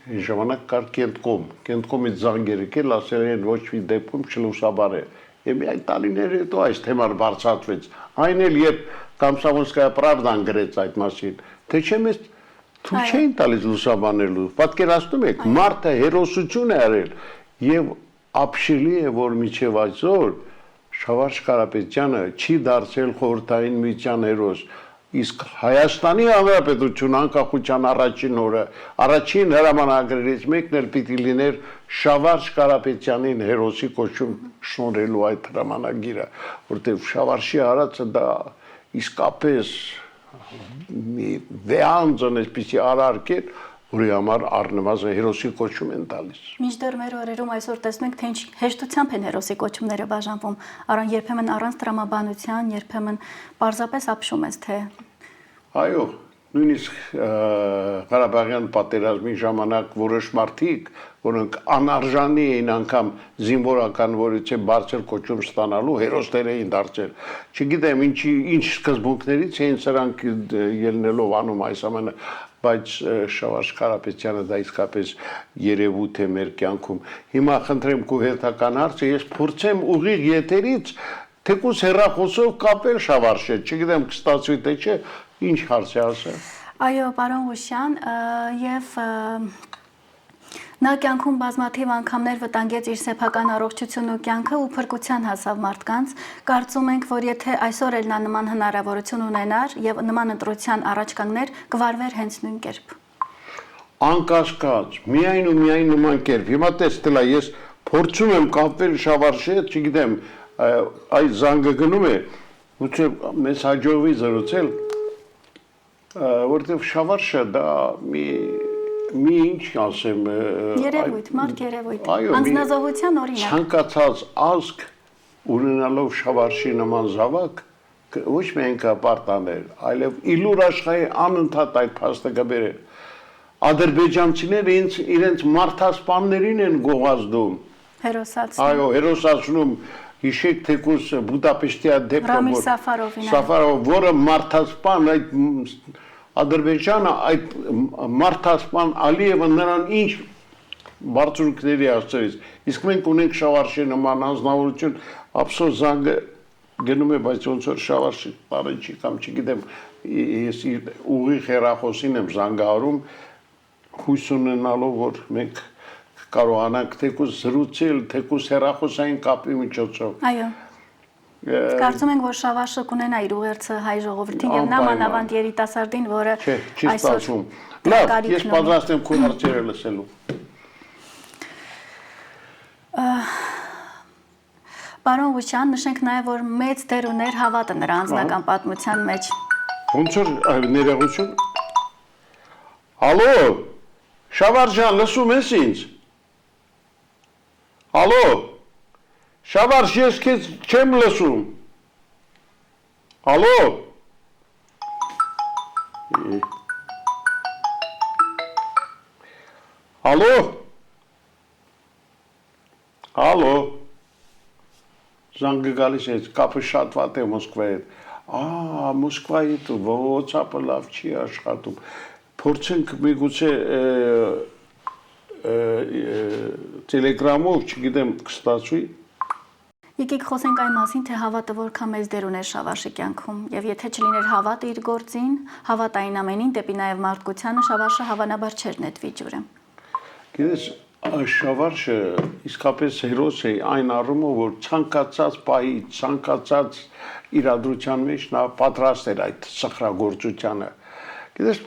այն ժամանակ կար Կենտկոմից զանգեր եկել, ասել են ոչ մի դեպքում չլուսաբանել։ Եվ միայն տարիներ հետո այս թեման բարձրացվեց։ Այն էլ երբ Կամսոմոլսկայա Պրավդան գրեց այդ մասին, թե չէ մեզ թույլ չէին տալիս լուսաբանելու։ Պատկերացնում եք, մարդը հերոսություն է արել եւ ապշելի է, որ միջև այսօր Շավարժ Կարապետյանը չի դարձել խորհրդային միության հերոս, իսկ Հայաստանի Հանրապետության անկախության առաջին օրը առաջին հրամանագրերից մեկն էլ պիտի լիներ Շավարժ Կարապետյանին հերոսի կոչում շնորհելու այդ հրամանագիրը, որտեղ Շավարժի արածը դա իսկապես մի վեհանձն էսպիսի արարք է, որի համար առնվազն հերոսի կոչում են տալիս։ Մինչդեռ մեր օրերում այսօր տեսնենք, թե ինչ հեշտությամբ են հերոսի կոչումները բաժանվում, երբեմն առանց տրամաբանության, երբեմն պարզապես ապշում ես, թե Այո, նույնիսկ Ղարաբաղյան պատերազմի ժամանակ որոշ մարդիկ, որոնք անարժանի էին անգամ զինվորական որից է բարձր կոչում ստանալու, հերոսներ էին դարձել։ Չգիտեմ ինչ սկզբունքներից էին սրանք ելնելով անում այս ամենը, բայց Շավարժ Կարապետյանը դա իսկապես երևույթ է մեր կյանքում։ Հիմա խնդրեմ քո հերթական հարցը, ես փորձեմ ուղիղ եթերից թեկուզ հեռախոսով կապել Շավարժի հետ, չգիտեմ կստացվի թե չէ, ինչ հարց է ասել։ Այո, պարոն Ղուշյան, եւ նա կյանքում բազմաթիվ անգամներ վտանգեց իր սեփական առողջությունն ու կյանքը ու փրկության հասավ մարդկանց։ Կարծում ենք, որ եթե այսօր էլ նա նման հնարավորություն ունենար եւ նման ընտրության առաջ կանգներ, կվարվեր հենց նույն կերպ։ Անկասկած, միայն ու միայն նման կերպ։ Հիմա տեսնել եմ, ես փորձում եմ կապվել Շավարժի հետ, չգիտեմ, այդ զանգը գնում է, ուղղակի մեզ հաջողվի զրուցել, որտեղ Շավարժը դա մի ինչ ասեմ, երևույթ, մարդ երևույթ, անձնազոհության օրինակ։ Ցանկացած ազգ ունենալով Շավարժի նման զավակ ոչ միայն կապարտաներ, այլև իլուր աշխարհի անընդհատ այդ փաստը կբերել։ Ադրբեջանցիները իրենց մարդասպաններին են գովազդում։ Հերոսացնում։ Այո, հերոսացնում, հիշեք թեկուզ Բուդապեշտի դեպքը, Ռամիլ Սաֆարովին, որը մարդասպան այդ Ադրբեջանը այդ մարդասպան Ալիևը նրան ինչ բարձունքների ասցրեց։ Իսկ մենք ունենք Շավարժի նման անձնավորություն, ափսոս զանգը գնում է, բայց ոնց որ Շավարժի բառը չի կամ չգիտեմ, ես ուղիղ հեռախոսին եմ զանգահարում, հույս ունենալով, որ մենք կարողանանք թեկուզ զրուցել, թեկուզ հեռախոսային կապի միջոցով։ Այո։ Կարծում ենք, որ Շավարժը կունենա իր ուղերձը հայ ժողովրդին եւ նա մանավանդ երիտասարդին, որը այսօր լավ, ես պատրաստ եմ քո հարցերը լսելու։ Պարոն Ղուշյան, նշենք նաեւ, որ մեծ դեր ուներ հավատը նրա անձնական պատմության մեջ։ Ոնց որ ներողություն։ Ալո, Շավարժան, լսում ես ինձ։ Ալո, Շավարժ, ես քեզ չեմ լսում։ Ալո։ Ալո։ Ալո։ Զանգը գալիս է, կապը շատ վատ է Մոսկվայի հետ։ Մոսկվայի հետ WhatsApp-ը լավ չի աշխատում։ Փորձենք միգուցե Telegram-ով, չգիտեմ, կստացվի։ Եկեք խոսենք այն մասին, թե հավատը որքան մեծ դեր ուներ Շավարժի կյանքում, եւ եթե չլիներ հավատը իր գործին, հավատային ամենին, դեպի նաեւ մարդկությանը, Շավարժը հավանաբար չէր նետվի ջուրը։ Գիտես, Շավարժը իսկապես հերոս է այն առումով, որ ցանկացած պահի, ցանկացած իրադրության մեջ նա պատրաստ էր այդ սխրագործությանը։ Գիտես,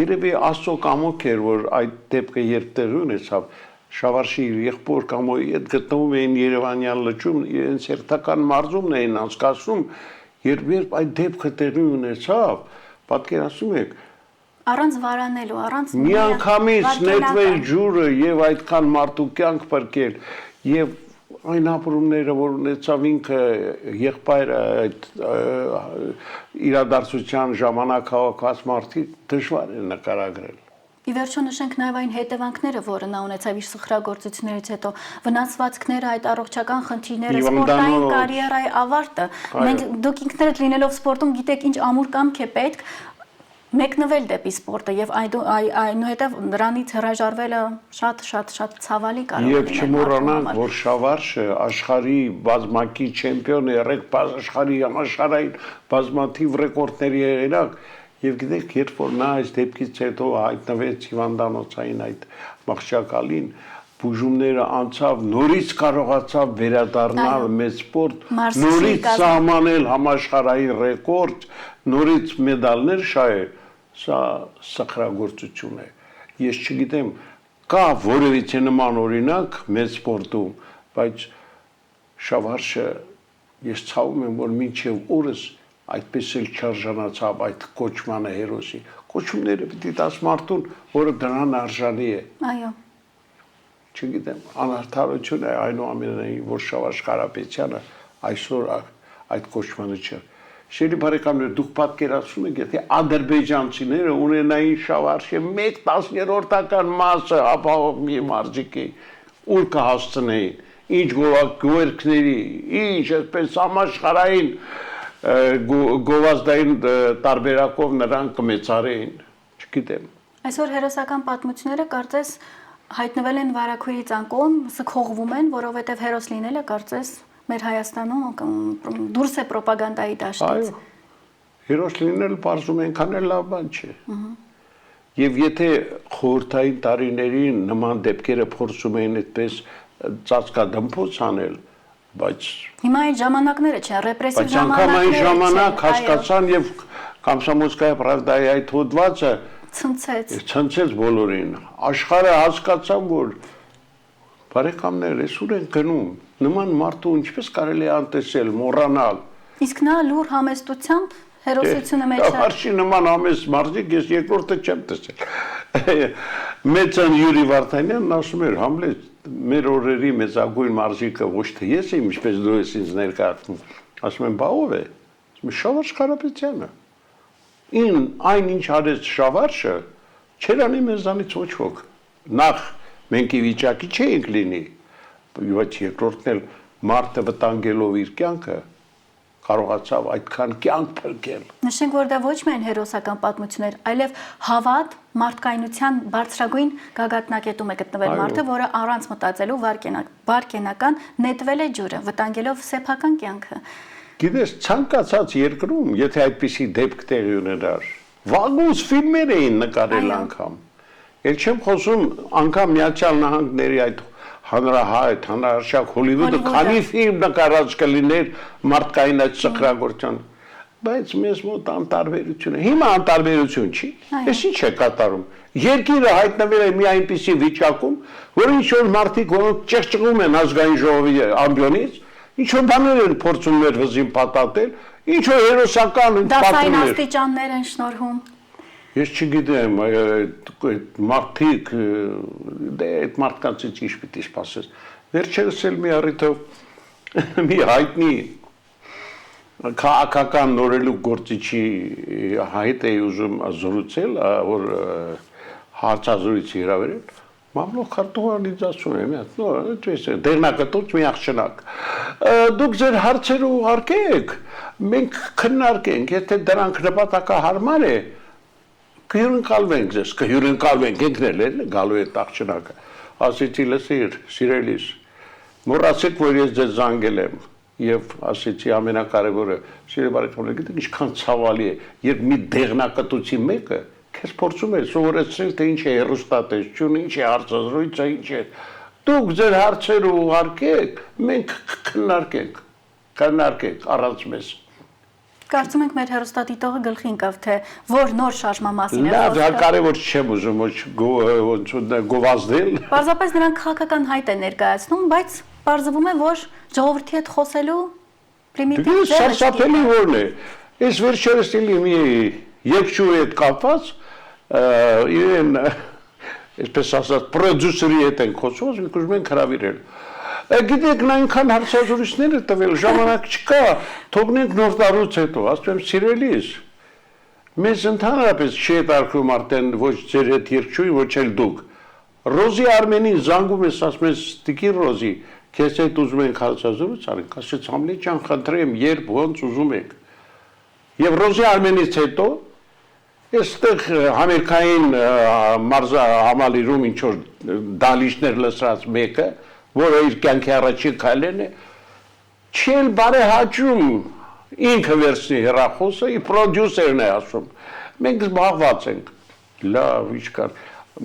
երևի Աստծո կամոք էր, որ այդ դեպքը երբ տեղի ունեցավ, Շավարժի եղբոր կամ այդ գտնվում էին Երևանյան լճում, իրենց հերթական մարզումն էին անցկացնում, երբ այդ դեպքը տեղի ունեցավ, պատկերացնում եք, առանց վարանելու, առանց միանգամից նետվել ջուրը եւ այդքան մարդու կյանք փրկել եւ այն ապրումները, որ ունեցավ ինքը եղբայրը այդ իրադարձության ժամանակ հավաքված մարդիկ դժվար է նկարագրել։ Ի վերջո նշենք նաև այն հետևանքները, որը նա ունեցավ իր սխրագործություններից հետո, վնասվածքները, այդ առողջական խնդիրները, սպորտային կարիերայի ավարտը։ Դուք ինքներդ լինելով սպորտում գիտեք ինչ ամուր կամք է պետք մեկնվել դեպի սպորտը եւ այնուհետեւ նրանից հրաժարվելը շատ ցավալի կարող է։ Եվ չմոռանանք, որ Շավարժը աշխարհի բազմակի չեմպիոն է, աշխարհի համաշխարհային բազմաթիվ ռեկորդների հեղինակ։ Եվ գիտեք, երբ որ նա այս դեպքից հետո հայտնվեց հիվանդանոցային այդ մահճակալին, բուժումները անցավ, նորից կարողացավ վերադառնալ մեծ սպորտ, նորից սահմանել համաշխարհային ռեկորդ, նորից մեդալներ շահել, սա սխրագործություն է։ Ես չգիտեմ, կա որևիցե նման օրինակ մեծ սպորտում, բայց Շավարժը ես ցավում եմ, որ մինչև օրս այդպես էլ չարժանացավ այդ կոչմանը հերոսի։ Կոչումները պիտի տաս մարդուն, որը դրան արժանի է։ Այո։ Չգիտեմ, անարդարություն է այնուամենայնիվ, որ Շավարժ Կարապետյանը այսօր այդ կոչմանը չէ։ Շերի բարեկամներ, դուք պատկերացնում եք, եթե ադրբեջանցիները ունենային Շավարժի 1/10 մասը ապահով մի մարզիկի, ուր կհասցնեին, ինչ գովերքների, ինչ այսպես համաշխարհային գովազդային տարբերակով նրան կմեծարեին, չգիտեմ։ Այսօր հերոսական պատմությունները կարծես հայտնվել են վարակույրի ծանկում, սքողվում են, որովհետև հերոս լինելը կարծես մեր Հայաստանում դուրս է պրոպագանդայի դաշտից։ Այո, հերոս լինել բարձում այնքան էլ լավ բան չէ։ Եվ եթե խորհրդային տարիներին նման դեպքերը փորձում էին այդպես ծածկադմփոց անել, բայց հիմա այդ ժամանակները չեն, ռեպրեսիվ ժամանակները չեն։ Բայց անգամ այն ժամանակ հասկացան եւ Կոմսոմոլսկայա Պրավդայի այդ հոդվածը ցնցեց բոլորին։ Աշխարհը հասկացան, որ բարեկամներ, այսօր են գնում, նման մարդու ինչպես կարելի է անտեսել, մոռանալ։ Իսկ նա լուր համեստությամբ հերոսությունը մեջ է։ Արշի նման ամես մարզիկ ես երկրորդը չեմ տեսել։ Մեծան Յուրի Վարդանյանն ասում էր, Համլետ, մեր օրերի մեծագույն մարզիկը ոչ թե ես եմ, ինչպես դու ես ինձ ներկայացնում, ասում եմ, բա ով է։ Ասում եմ, Շավարժ Կարապետյանը։ Այն ինչ արեց Շավարժը, չեր անի մեզանից ոչ ոք։ Նախ մենք ի վիճակի չէինք լինի, բայց երկրորդն էլ մարդը վտանգելով իր կյանքը կարողացավ այդքան կյանք փրկել։ Նշենք, որ դա ոչ միայն հերոսական պատմություն էր, այլև հավատ, մարդկայնության բարձրագույն գագաթնակետում է գտնվել մարդը, որը առանց մտածելու վարկենական նետվել է ջուրը, վտանգելով սեփական կյանքը։ Գիտես, ցանկացած երկրում, եթե այդպիսի դեպք տեղի ունենար, վաղուց ֆիլմեր էին նկարել անգամ։ Էլ չեմ խոսում անգամ Միացյալ Նահանգների այդ հանրահայտ, հանրահաշակ Հոլիվուդը քանի ֆիլմ նկարած կլիներ մարդկային այդ սխրագործության, բայց մեզ մոտ անտարբերություն է։ Հիմա անտարբերություն չի։ Էս ինչ է կատարում։ Երկիրը հայտնվել է մի այնպիսի վիճակում, որ ինչ որ մարդիկ, որոնք ճեղճղում են ազգային ժողովի ամբիոնից, ինչ որ բաներ են փորձում մեր վզին պատատել, ինչ որ հերոսական պատմություններ։ Դասային աստիճաններ են շնորհում։ Ես չգիտեմ, մարդիկ, դե այդ մարդկանցից ինչ պիտի սպասես։ Վերջերս էլ մի առիթով մի հայտնի քաղաքական նորելու գործիչի հայտ էի ուզում զրուցել, որ հարցազրույցի հրավերել, մամլոք քարտուղարն ինձ ասում է, դեղնակտոց մի աղջնակ, դուք ձեր հարցերը ուղարկեք, մենք քննարկենք, եթե դրանք նպատակահարմար է, կհյուրընկալվենք ձեզ, կհյուրընկալվենք ինքնել էլ գալու է աղջնակը, ասեցի լսիր, սիրելիս, մոռացեք, որ ես ձեզ զանգել եմ, Եվ ասեցի ամենակարևորը, սիրելի բարեկամներ, գիտեք ինչքան ցավալի է, երբ մի դեղնակտուցի մեկը քեզ փորձում է սովորեցնել, թե ինչ է հեռուստատեսություն, ինչ է հարցազրույցը, ինչ է։ Դուք ձեր հարցերը ուղարկեք, մենք քննարկենք առանց մեզ։ Կարծում ենք մեր հեռուստադիտողը գլխի ընկավ, թե որ նոր շարժման մասին է խոսքը։ Լավ, կարևոր չեմ ուզում ոչ գովազդել։ Պարզապես նրանք քաղաքական հայտ է ներկայացնում, բայց պարզվում է, որ ժողովրդի հետ խոսելու պրիմիտիվ ձևը չի։ Սարսափելի որն է։ Այս վերջերս էլի մի երկչուի հետ կապված իրեն այսպես ասած պրոդյուսերի հետ են խոսում, մենք ուզում ենք հրավիրել։ Գիտեք, նա այնքան հարցազրույցներ է տվել, ժամանակ չկա, թողնենք նոր տարուց հետո, ասում եմ սիրելիս, մեզ ընդհանրապես չի հետաքրքրում արդեն ոչ ձեր հետ երկչույն, ոչ էլ դուք։ Ռոզի Արմենին զանգում ես, ասում ես, տիկին Ռոզի, քեզ հետ ուզում ենք հարցազրույց արենք, ասեց Համլետ ջան, խնդրեմ, երբ ոնց ուզում եք։ Եվ Ռոզի Արմենից հետո այստեղ համերգային համալիրում ինչ որ դալիչներ լսած մեկը, որը իր կյանքի առաջին քայլերն է, չի էլ բարեհաճում ինքը վերցնի հեռախոսը, իր պրոդյուսերն է ասում։ Մենք զբաղված ենք։ Լավ, ինչ կար։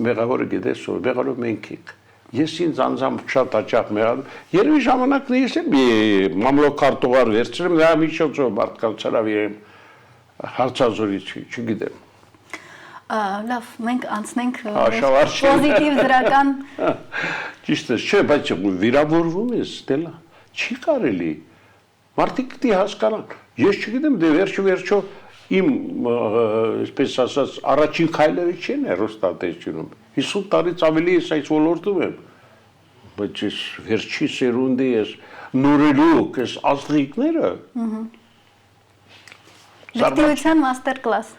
Մեղավորը գիտես որ, մեղավորը մենք ենք։ Ես ինձ անձամբ շատ հաճախ մեղանում։ Երևի ժամանակն ես եմ մամլոքարտուղար վերցրեմ, նրա միջոցով մարդկանց հրավիրեմ հարցազրույցի, չգիտեմ։ Լավ, մենք անցնենք Շավարշին։ պոզիտիվ դրական։ Ճիշտ է, չէ, բայց վիրավորվում ես, Ստելա, չի կարելի։ Մարդիկ պիտի հասկանան։ Ես չգիտեմ, դե վերջո իմ, այսպես ասած, առաջին քայլերը չեն հեռուստատեսությունում։ 50 տարից ավելի ես այս ոլորտում եմ։ Բայց ես վերջի սերունդի ես նորելու այս ազդիկները։ Լեգիտիմության մաստեր կլաս։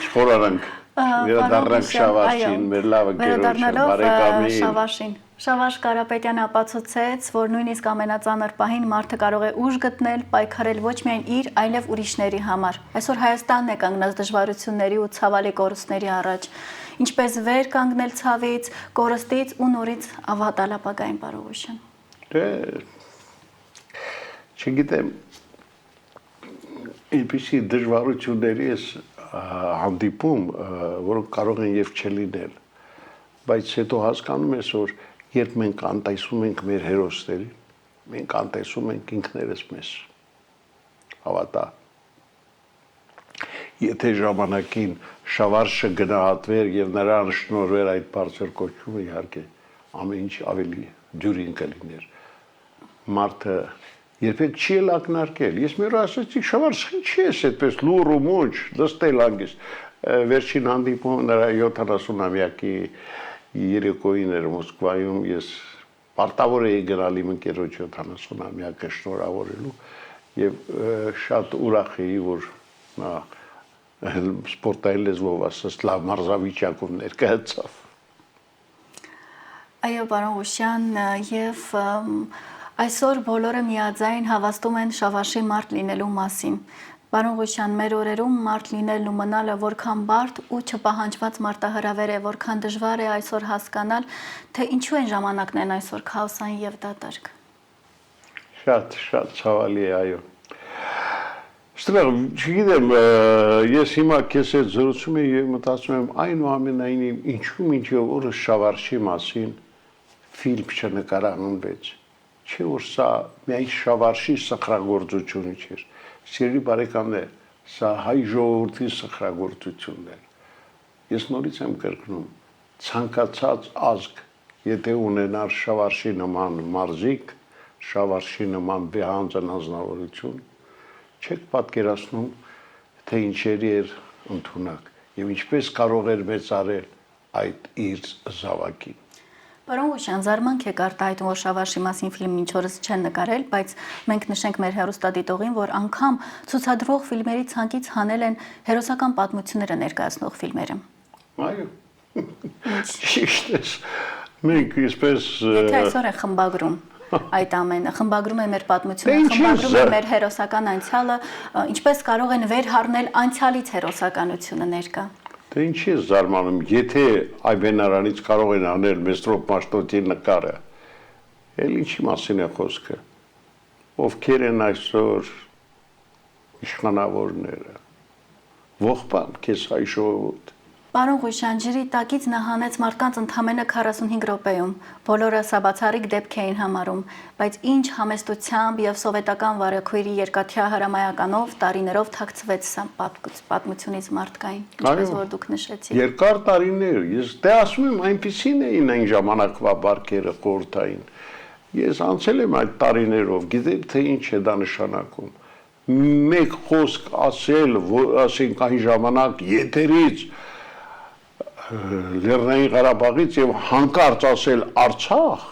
Չխորանանք, վերադառնանք Շավարշին, մեր լավը գերոջը, բարեկամին։ Շավարշին։ Շավարշ Կարապետյանը ապացուցեց, որ նույնիսկ ամենածանր պահին մարդը կարող է ուժ գտնել, պայքարել ոչ միայն իր, այլև ուրիշների համար։ Այսօր Հայաստանն է կանգնած դժվարությունների ու ցավալի կորուստների առաջ։ Ինչպես վեր կանգնել ցավից, կորստից ու նորից ավատալ ապագային բարողության։ Դե չգիտեմ, ինչպիսի դժվարությունների ես հանդիպում, որոնք կարող են եւ չլինել, բայց հետո հասկանում ես, որ երբ մենք անտեսում ենք մեր հերոսներին, մենք անտեսում ենք ինքներս մեզ, հավատա, եթե ժամանակին Շավարշը գնահատվեր եւ նրան շնորհվեր այդ բարձր կոչումը, իհարկե ամեն ինչ ավելի դյուրին կլիներ, մարդը երբեք չի էլ ակնարկել։ Ես մի օր ասացի, Շավարշ, ինչի ես այդպես լուռ ու մոճ, դստել անգես։ Վերջին հանդիպումը նրա 70-ամյակի երեկոյին էր Մոսկվայում, ես պարտավոր էի գնալ իմ ընկերոջ 70-ամյակը շնորհավորելու եւ շատ ուրախ էի, որ նա սպորտային լեզվով ասած լավ մարզավիճակում ներկայացավ։ Այո, պարոն Ղուշյան, եւ այսօր բոլորը միաձայն հավաստում են Շավարշի մարդ լինելու մասին։ Պարոն Ղուշյան, մեր օրերում մարդ լինելն ու մնալը որքան բարդ ու չպահանջված մարտահրավեր է, որքան դժվար է այսօր հասկանալ, թե ինչու են ժամանակներն այսօր քաոսային եւ դատարկ։ Շատ ցավալի է, այո։ Ստեղ, չգիտեմ, ես հիմա քեզ հետ զրուցում եմ եւ մտածում եմ այնուամենայնիվ ինչու մինչեւ օրս Շավարշի մասին ֆիլմ չնկարահանվեց։ Չէ որ սա միայն Շավարշի սխրագործությունը չէր։ Սիրելի բարեկամներ, սա հայ ժողովրդի սխրագործությունն է։ Ես նորից եմ կրկնում, ցանկացած ազգ, եթե ունենար Շավարշի նման մարզիկ, Շավարշի նման վեհանձն անձնավորություն, չեք պատկերացնում, թե ինչերի էր ընդունակ եւ ինչպես կարող էր մեծարել այդ իր զավակին։ Պարոն Ղուշյան, զարմանք եք արտահայտում, որ Շավարշի մասին ֆիլմ ինչ օրս չեն նկարել, բայց մենք նշենք մեր հեռուստադիտողին, որ անգամ ցուցադրող ֆիլմերի ցանկից հանել են հերոսական պատմությունները ներկայացնող ֆիլմերը։ Այո։ Ճիշտ է։ Մենք այսպես Եթե այսօր է խմբագրում այդ ամենը, խմբագրում է մեր պատմությունը, խմբագրում է մեր հերոսական անցյալը, ինչպես կարող են վերհառնել անցյալից հերոսականությունը ներկա։ Դե ինչի է զարմանում, եթե այբենարանից կարող են անել Մեսրոպ Մաշտոտի նկարը, Էլ ինչի մասին է խոսքը։ Ովքեր են այսօր իշխանավորները։ Ողբան քեզ հայ ժողովուրդ։ Պարոն Ղուշյան, ջրի տակից նա հանեց մարդկանց ընդամենը 45 րոպեում։ Բոլորը սա բացառիկ դեպք էին համարում, բայց ինչ համեստությամբ եւ սովետական վարակույրի երկաթյա հրամայականով տարիներով թաքցվեց սա պատմությունից մարդկային, ինչպես որ դուք նշեցիք։ Երկար տարիներ, ես դե ասում եմ, այնպիսին էին այն ժամանակվա բարգերը խորհրդային։ Ես անցել եմ այդ տարիներով, գիտեմ թե ինչ է դա նշանակում։ Մեկ խոսք ասել, ասենք այն ժամանակ եթերից Լեռնային Ղարաբաղից եւ հանկարծ ասել Արցախ,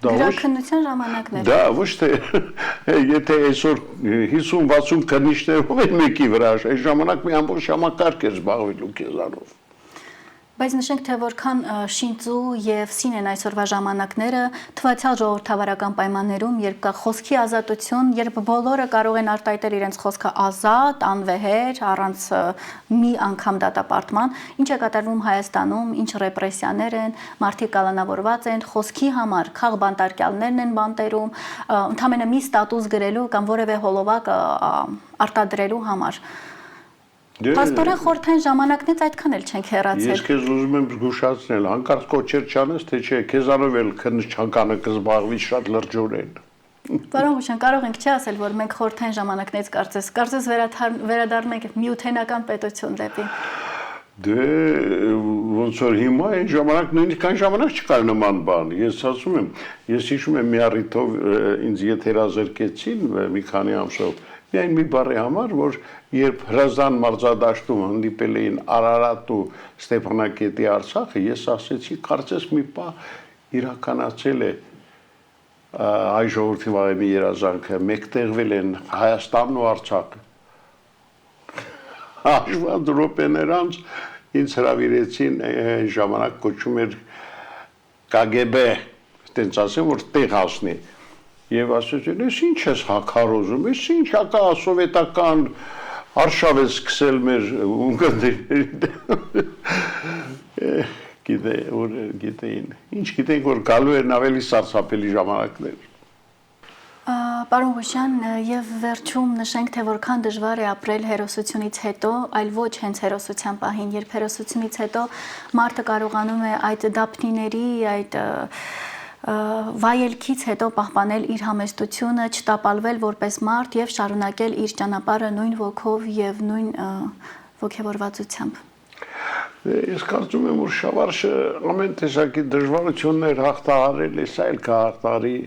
Գրաքննության ժամանակներ։ Դա ոչ թե եթե այսօր 50-60 քննիչներով են մեկի վրա, այս ժամանակ մի ամբողջ համակարգ է զբաղվելու քեզանով։ Բայց նշենք, թե որքան շինծու եւ սին են այսօրվա ժամանակները թվացյալ ժողովրդավարական պայմաններում, երբ կա խոսքի ազատություն, երբ բոլորը կարող են արտահայտել իրենց խոսքը ազատ, անվեհեր, առանց մի անգամ դատապարտման, ինչ է կատարվում Հայաստանում, ինչ ռեպրեսիաներ են, մարդիկ կալանավորված են, խոսքի համար խաղ բանտարկյալներն են բանտերում, ընդամենը մի ստատուս գրելու կամ որևէ հոլովակ արտադրելու համար։ Պաստորեն խորհրդային ժամանակներից այդքան էլ չենք հեռացել։ Ես քեզ ուզում եմ զգուշացնել, հանկարծ կոչեր չանես, թե չէ, քեզանով էլ քննչականը կզբաղվի շատ լրջորեն։ Պարոն Ղուշյան, կարող ենք չի ասել, որ մենք խորհրդային ժամանակներից կարծես վերադառնանք միութենական պետություն դեպի։ Դե ոնց որ հիմա այն ժամանակ նույնիսկ այն ժամանակ չկար նման բան։ Ես ասում եմ, ես հիշում եմ մի առիթով ինձ եթերազրկեցին մի քանի ամսով։ Միայն մի բառի համար, որ երբ Հրազդան մարզադաշտում հանդիպել էին Արարատ ու Ստեփանակերտի Արցախը, ես ասեցի, կարծես մի պահ իրականացել է հայ ժողովրդի վաղեմի երազանքը, մեկտեղվել են Հայաստանն ու Արցախը։ Հաշված րոպեներ անց ինձ հրավիրեցին այն ժամանակ կոչում էր KGB, այդպես ասեմ, որ տեղ հասնի։ Եվ ասեցին, ես ինչ ես հակարոզում, ես ինչ հակա սովետական արշավ ես սկսել մեր ունկնդիրների գիտեին, ինչ գիտենք, որ գալու են ավելի սարսափելի ժամանակներ։ Պարոն Ղուշյան, եւ վերջում նշենք, թե որքան դժվար է ապրել հերոսությունից հետո, այլ ոչ հենց հերոսության պահին, երբ հերոսությունից հետո մարդը կարողանում է այդ դափնիների, այդ վայելքից հետո պահպանել իր համեստությունը, չտապալվել որպես մարդ եւ շարունակել իր ճանապարհը նույն ոգով եւ նույն ոգևորվածությամբ։ Ես կարծում եմ, որ Շավարշը ամեն տեսակի դժվարություններ հաղթահարել է, սա էլ կհաղթահարի։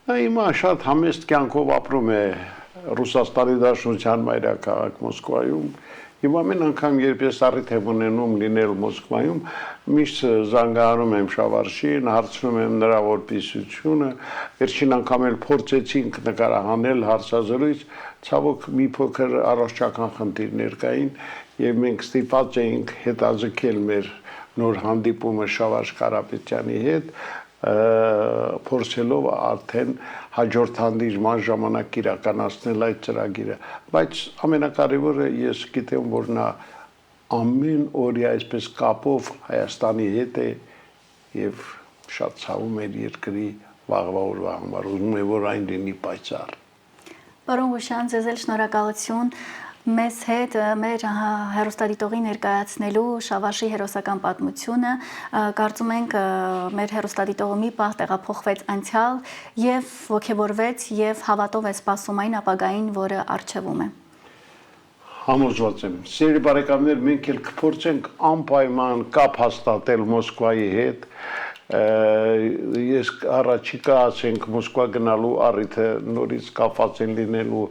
Նա հիմա շատ համեստ կյանքով ապրում է Ռուսաստանի Դաշնության մայրաքաղաք Մոսկվայում։ Եվ ամեն անգամ, երբ ես առիթ եմ ունենում լինել Մոսկվայում, միշտ զանգահարում եմ Շավարշին, հարցնում եմ նրա որպիսությունը, վերջին անգամ էլ փորձեցինք նկարահանել հարցազրույց, ցավոք մի փոքր առողջական խնդիրներ կային, եւ մենք ստիպված էինք հետաձգել մեր նոր հանդիպումը Շավարշ Կարապետյանի հետ, փորձելով արդեն հաջորդ հանդիպման ժամանակ իրականացնել այդ ծրագիրը, բայց ամենակարևորը ես գիտեմ, որ նա ամեն օրյա այսպես կապով Հայաստանի հետ է եւ շատ ցավում է երկրի վաղվա օրվա համար, ուզում է որ այն լինի պայծառ։ Պարոն Ղուշյան, ձեզ էլ շնորհակալություն մեզ հետ մեր հերոստատիտողի ներկայացնելու Շավարշի հերոսական պատմությունը, կարծում ենք մեր հերոստատիտողը մի պահ տեղափոխվեց անցյալ եւ ոգևորվեց եւ հավատով է սպասում այն ապագային, որը առջևում է։ Համոզված եմ, սիրելի բարեկամներ, մենք էլ կփորձենք անպայման կապ հաստատել Մոսկվայի հետ։ Ես առաջիկա ասենք Մոսկվա գնալու առիթը նորից կապված են լինելու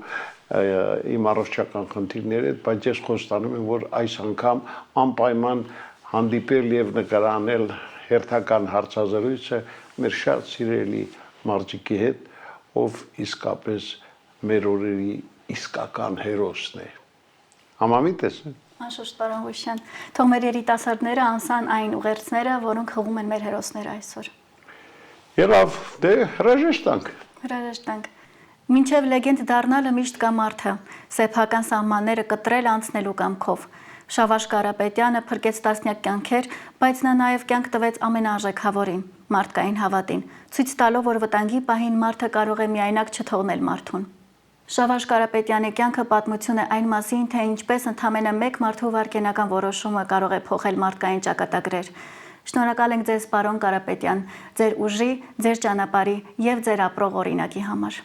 իմ առողջական խնդիրների հետ, բայց ես խոստանում եմ, որ այս անգամ անպայման հանդիպել եւ նկարանել հերթական հարցազրույցը մեր շատ սիրելի մարդիկի հետ, ով իսկապես մեր օրերի իսկական հերոսն է։ Համամիտ ես։ Անշուշտ, պարոն Ղուշյան, թող մեր երիտասարդները անսան այն ուղերձները, որոնք հղում են մեր հերոսները այսօր։ Եղավ, դե հրաժեշտ տանք։ Հրաժեշտ տանք։ Մինչև լեգենդ դառնալը միշտ կա մարդը, սեփական սահմանները կտրել անցնելու կամքով։ Շավարշ Կարապետյանը փրկեց տասնյակ կյանքեր, բայց նա նաև կյանք տվեց ամենաարժեքավորին՝ մարդկային հավատին, ցույց տալով, որ վտանգի պահին մարդը կարող է միայնակ չթողնել մարդուն։ Շավարժ Կարապետյանի կյանքը պատմություն է այն մասին, թե ինչպես ընդամենը մեկ մարդու վարքենական որոշումը կարող է փոխել մարդկային ճակատագրեր։ Շնորհակալ ենք ձեզ, պարոն Կարապետյան, ձեր ուժի, ձեր ճանապարհի եւ ձեր ապրող օրինակի համար։